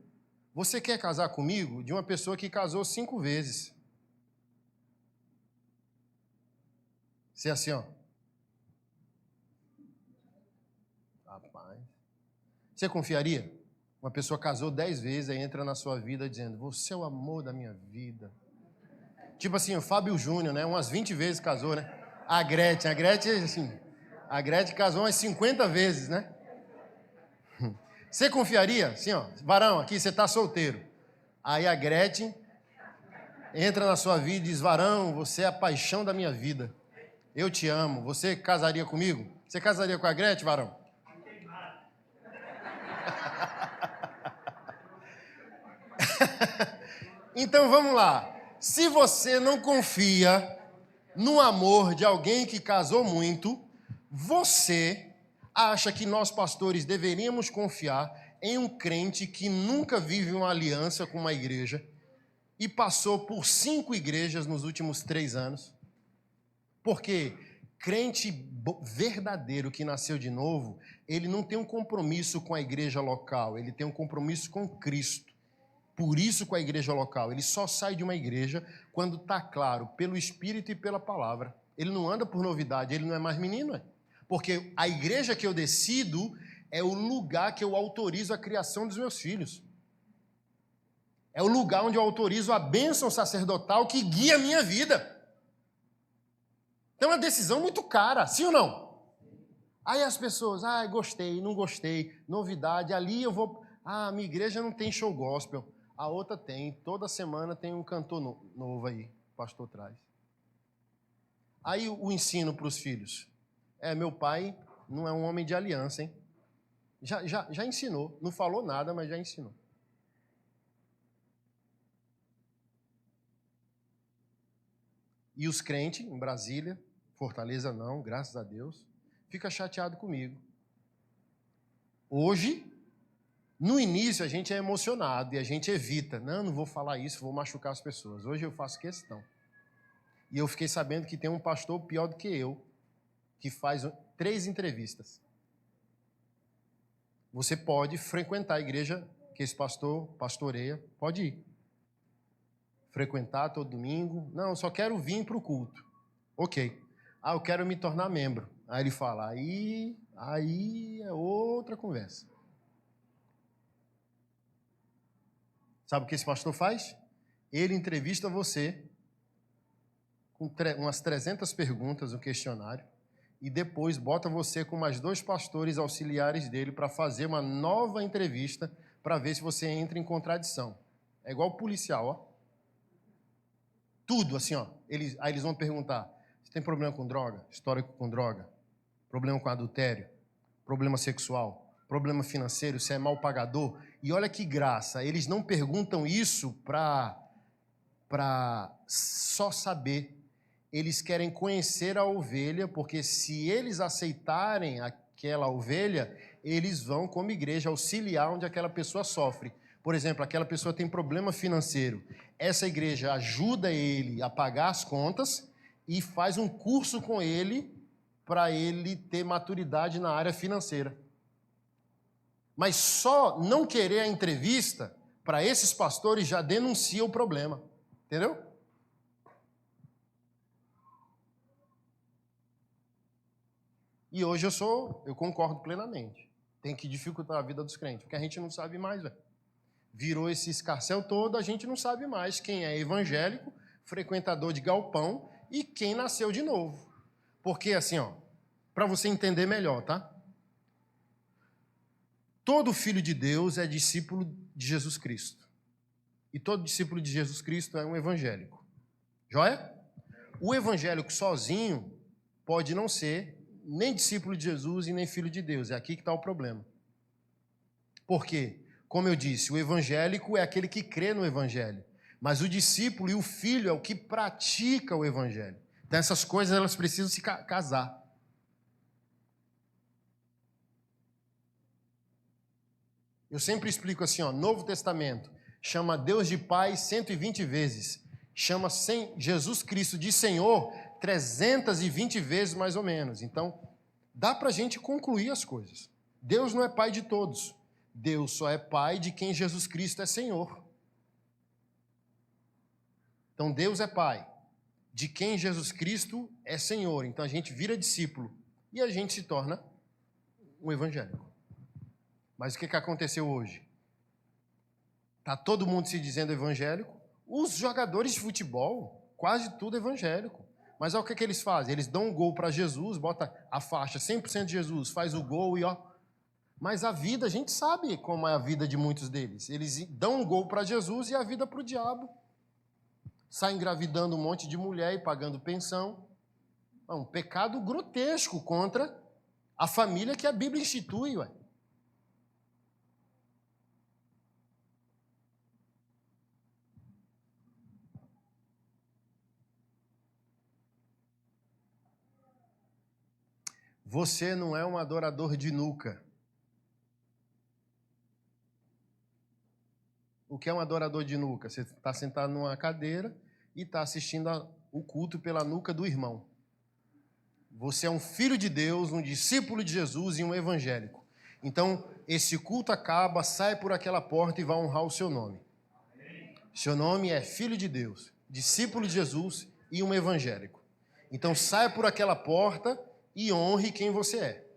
você quer casar comigo? De uma pessoa que casou 5 vezes. Você é assim, ó. Rapaz. Você confiaria? Uma pessoa casou 10 vezes e entra na sua vida dizendo: você é o amor da minha vida. Tipo assim, o Fábio Júnior, né? Umas 20 vezes casou, né? A Gretchen, assim, a Gretchen casou umas 50 vezes, né? Você confiaria? Assim, ó, varão, aqui você está solteiro. Aí a Gretchen entra na sua vida e diz: varão, você é a paixão da minha vida. Eu te amo. Você casaria comigo? Você casaria com a Gretchen, varão? Então vamos lá. Se você não confia no amor de alguém que casou muito, você acha que nós pastores deveríamos confiar em um crente que nunca vive uma aliança com uma igreja e passou por 5 igrejas nos últimos 3 anos? Porque crente verdadeiro que nasceu de novo, ele não tem um compromisso com a igreja local, ele tem um compromisso com Cristo. Por isso com a igreja local, ele só sai de uma igreja quando está claro, pelo Espírito e pela palavra. Ele não anda por novidade, ele não é mais menino, porque a igreja que eu decido é o lugar que eu autorizo a criação dos meus filhos. É o lugar onde eu autorizo a bênção sacerdotal que guia a minha vida. Então é uma decisão muito cara, sim ou não? Aí as pessoas, gostei, não gostei, novidade, ali eu vou... minha igreja não tem show gospel. A outra tem, toda semana tem um cantor novo aí, o pastor traz. Aí o ensino para os filhos. Meu pai não é um homem de aliança, hein? Já ensinou, não falou nada, mas já ensinou. E os crentes em Brasília, Fortaleza não, graças a Deus, fica chateado comigo. Hoje, no início a gente é emocionado e a gente evita. Não vou falar isso, vou machucar as pessoas. Hoje eu faço questão. E eu fiquei sabendo que tem um pastor pior do que eu, que faz 3 entrevistas. Você pode frequentar a igreja que esse pastor pastoreia, pode ir. Frequentar todo domingo. Não, eu só quero vir para o culto. Ok. Eu quero me tornar membro. Aí ele fala, aí é outra conversa. Sabe o que esse pastor faz? Ele entrevista você com umas 300 perguntas no questionário e depois bota você com mais 2 pastores auxiliares dele para fazer uma nova entrevista para ver se você entra em contradição. É igual policial, ó. Tudo assim, ó. Aí eles vão perguntar: você tem problema com droga? Histórico com droga? Problema com adultério? Problema sexual? problema financeiro, se é mal pagador. E olha que graça, eles não perguntam isso para só saber. Eles querem conhecer a ovelha, porque se eles aceitarem aquela ovelha, eles vão, como igreja, auxiliar onde aquela pessoa sofre. Por exemplo, aquela pessoa tem problema financeiro. Essa igreja ajuda ele a pagar as contas e faz um curso com ele para ele ter maturidade na área financeira. Mas só não querer a entrevista, para esses pastores, já denuncia o problema. Entendeu? E hoje eu concordo plenamente. Tem que dificultar a vida dos crentes, porque a gente não sabe mais, velho. Virou esse escarcéu todo, a gente não sabe mais quem é evangélico, frequentador de galpão e quem nasceu de novo. Porque assim, ó, para você entender melhor, tá? Todo filho de Deus é discípulo de Jesus Cristo. E todo discípulo de Jesus Cristo é um evangélico. Joia? O evangélico sozinho pode não ser nem discípulo de Jesus e nem filho de Deus. É aqui que está o problema. Por quê? Como eu disse, o evangélico é aquele que crê no evangelho. Mas o discípulo e o filho é o que pratica o evangelho. Então essas coisas elas precisam se casar. Eu sempre explico assim, ó, Novo Testamento chama Deus de Pai 120 vezes. Chama Jesus Cristo de Senhor 320 vezes mais ou menos. Então, dá para a gente concluir as coisas. Deus não é pai de todos. Deus só é pai de quem Jesus Cristo é Senhor. Então, Deus é pai de quem Jesus Cristo é Senhor. Então, a gente vira discípulo e a gente se torna um evangélico. Mas o que aconteceu hoje? Está todo mundo se dizendo evangélico. Os jogadores de futebol, quase tudo evangélico. Mas olha o que eles fazem. Eles dão um gol para Jesus, bota a faixa 100% de Jesus, faz o gol e ó. Mas a vida, a gente sabe como é a vida de muitos deles. Eles dão um gol para Jesus e a vida para o diabo. Saem engravidando um monte de mulher e pagando pensão. É um pecado grotesco contra a família que a Bíblia institui, ué. Você não é um adorador de nuca. O que é um adorador de nuca? Você está sentado numa cadeira e está assistindo o culto pela nuca do irmão. Você é um filho de Deus, um discípulo de Jesus e um evangélico. Então, esse culto acaba, sai por aquela porta e vai honrar o seu nome. Seu nome é filho de Deus, discípulo de Jesus e um evangélico. Então, saia por aquela porta e honre quem você é.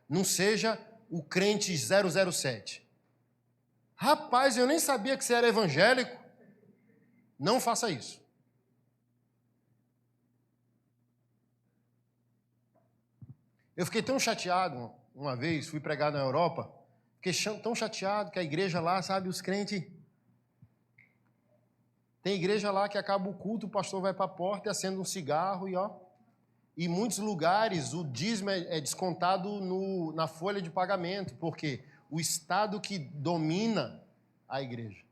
Não seja o crente 007. Rapaz, eu nem sabia que você era evangélico. Não faça isso. Eu fiquei tão chateado uma vez, fui pregar na Europa, fiquei tão chateado que a igreja lá, sabe, os crentes... Tem igreja lá que acaba o culto, o pastor vai para a porta e acende um cigarro e ó... Em muitos lugares, o dízimo é descontado na folha de pagamento, porque o Estado que domina a igreja.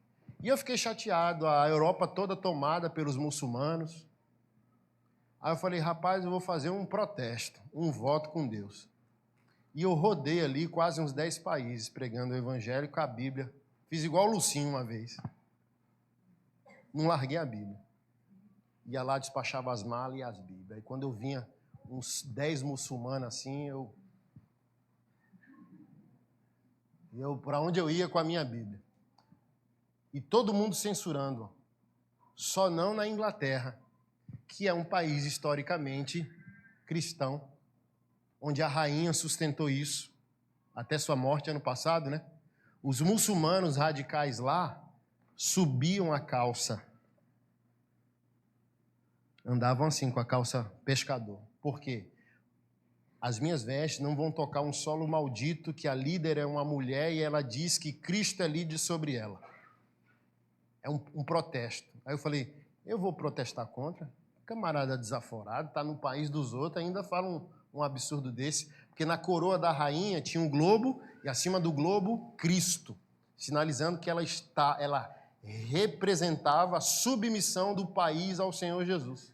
E eu fiquei chateado, a Europa toda tomada pelos muçulmanos. Aí eu falei, rapaz, eu vou fazer um protesto, um voto com Deus. E eu rodei ali quase uns 10 países, pregando o evangelho com a Bíblia. Fiz igual o Lucinho uma vez. Não larguei a Bíblia. Ia lá, despachava as malas e as Bíblias. Aí quando eu vinha uns 10 muçulmanos assim, eu para onde eu ia com a minha Bíblia. E todo mundo censurando. Só não na Inglaterra, que é um país historicamente cristão, onde a rainha sustentou isso até sua morte ano passado, né? Os muçulmanos radicais lá subiam a calça. Andavam assim com a calça pescador. Por quê? As minhas vestes não vão tocar um solo maldito que a líder é uma mulher e ela diz que Cristo é líder sobre ela. É um protesto. Aí eu falei, eu vou protestar contra? Camarada desaforado, está no país dos outros, ainda fala um absurdo desse. Porque na coroa da rainha tinha um globo E acima do globo, Cristo, sinalizando que ela representava a submissão do país ao Senhor Jesus.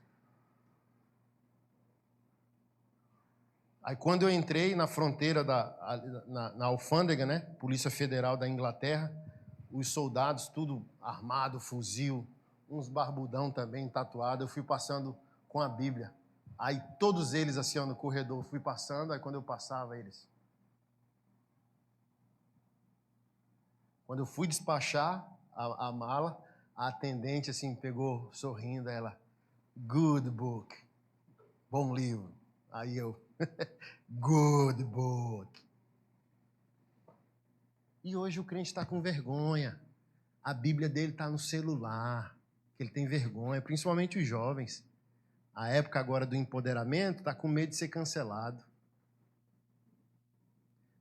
Aí quando eu entrei na fronteira, na alfândega, né, Polícia Federal da Inglaterra, os soldados tudo armado, fuzil, uns barbudão também tatuado, eu fui passando com a Bíblia. Aí todos eles assim no corredor, fui passando, aí quando eu passava eles. Quando eu fui despachar a mala, a atendente assim pegou sorrindo, ela, good book, bom livro. Aí eu, good book. E hoje o crente está com vergonha. A Bíblia dele está no celular, que ele tem vergonha, principalmente os jovens. A época agora do empoderamento está com medo de ser cancelado.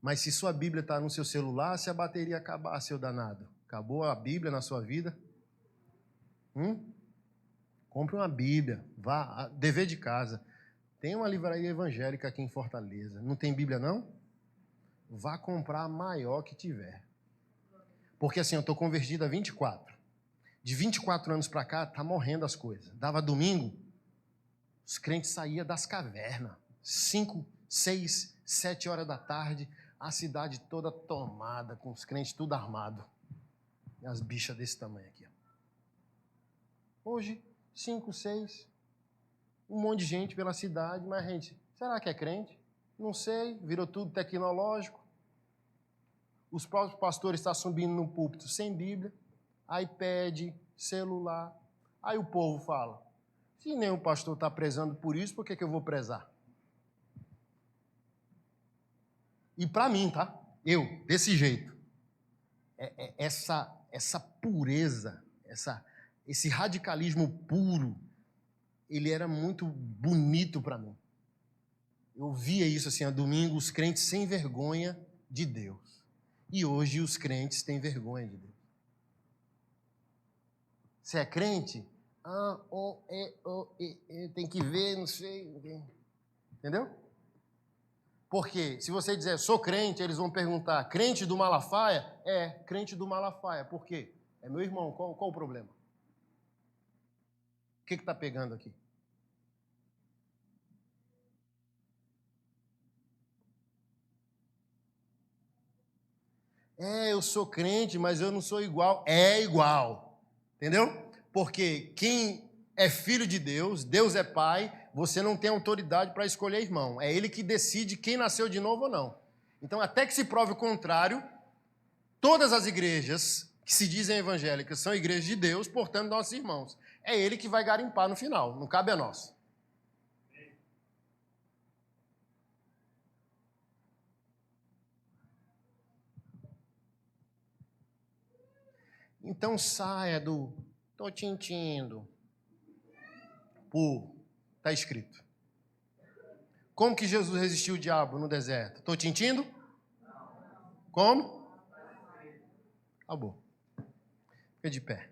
Mas se sua Bíblia está no seu celular, se a bateria acabar, seu danado, acabou a Bíblia na sua vida? Compre uma Bíblia, vá, dever de casa. Tem uma livraria evangélica aqui em Fortaleza. Não tem Bíblia, não? Vá comprar a maior que tiver. Porque assim, eu estou convertido a 24. De 24 anos para cá, está morrendo as coisas. Dava domingo, os crentes saíam das cavernas. 5, 6, 7 horas da tarde, a cidade toda tomada, com os crentes tudo armado. E as bichas desse tamanho aqui. Hoje, 5, 6, um monte de gente pela cidade, mas gente, será que é crente? Não sei, virou tudo tecnológico. Os próprios pastores estão subindo no púlpito sem Bíblia, iPad, celular. Aí o povo fala, se nenhum pastor está prezando por isso, por que eu vou prezar? E para mim, tá? Eu, desse jeito, essa pureza, esse radicalismo puro, ele era muito bonito para mim. Eu via isso assim, a domingo, os crentes sem vergonha de Deus. E hoje os crentes têm vergonha de Deus. Você é crente? Tem que ver, não sei. Entendeu? Porque se você dizer, sou crente, eles vão perguntar, crente do Malafaia? É, crente do Malafaia. Por quê? É meu irmão, qual o problema? O que está pegando aqui? Eu sou crente, mas eu não sou igual. É igual. Entendeu? Porque quem é filho de Deus, Deus é pai, você não tem autoridade para escolher irmão. É ele que decide quem nasceu de novo ou não. Então, até que se prove o contrário, todas as igrejas que se dizem evangélicas são igrejas de Deus, portanto, nossos irmãos. É ele que vai garimpar no final, não cabe a nós. Então saia do tô te mentindo. Está escrito. Como que Jesus resistiu o diabo no deserto? Estou te mentindo? Como? Acabou. Fica de pé.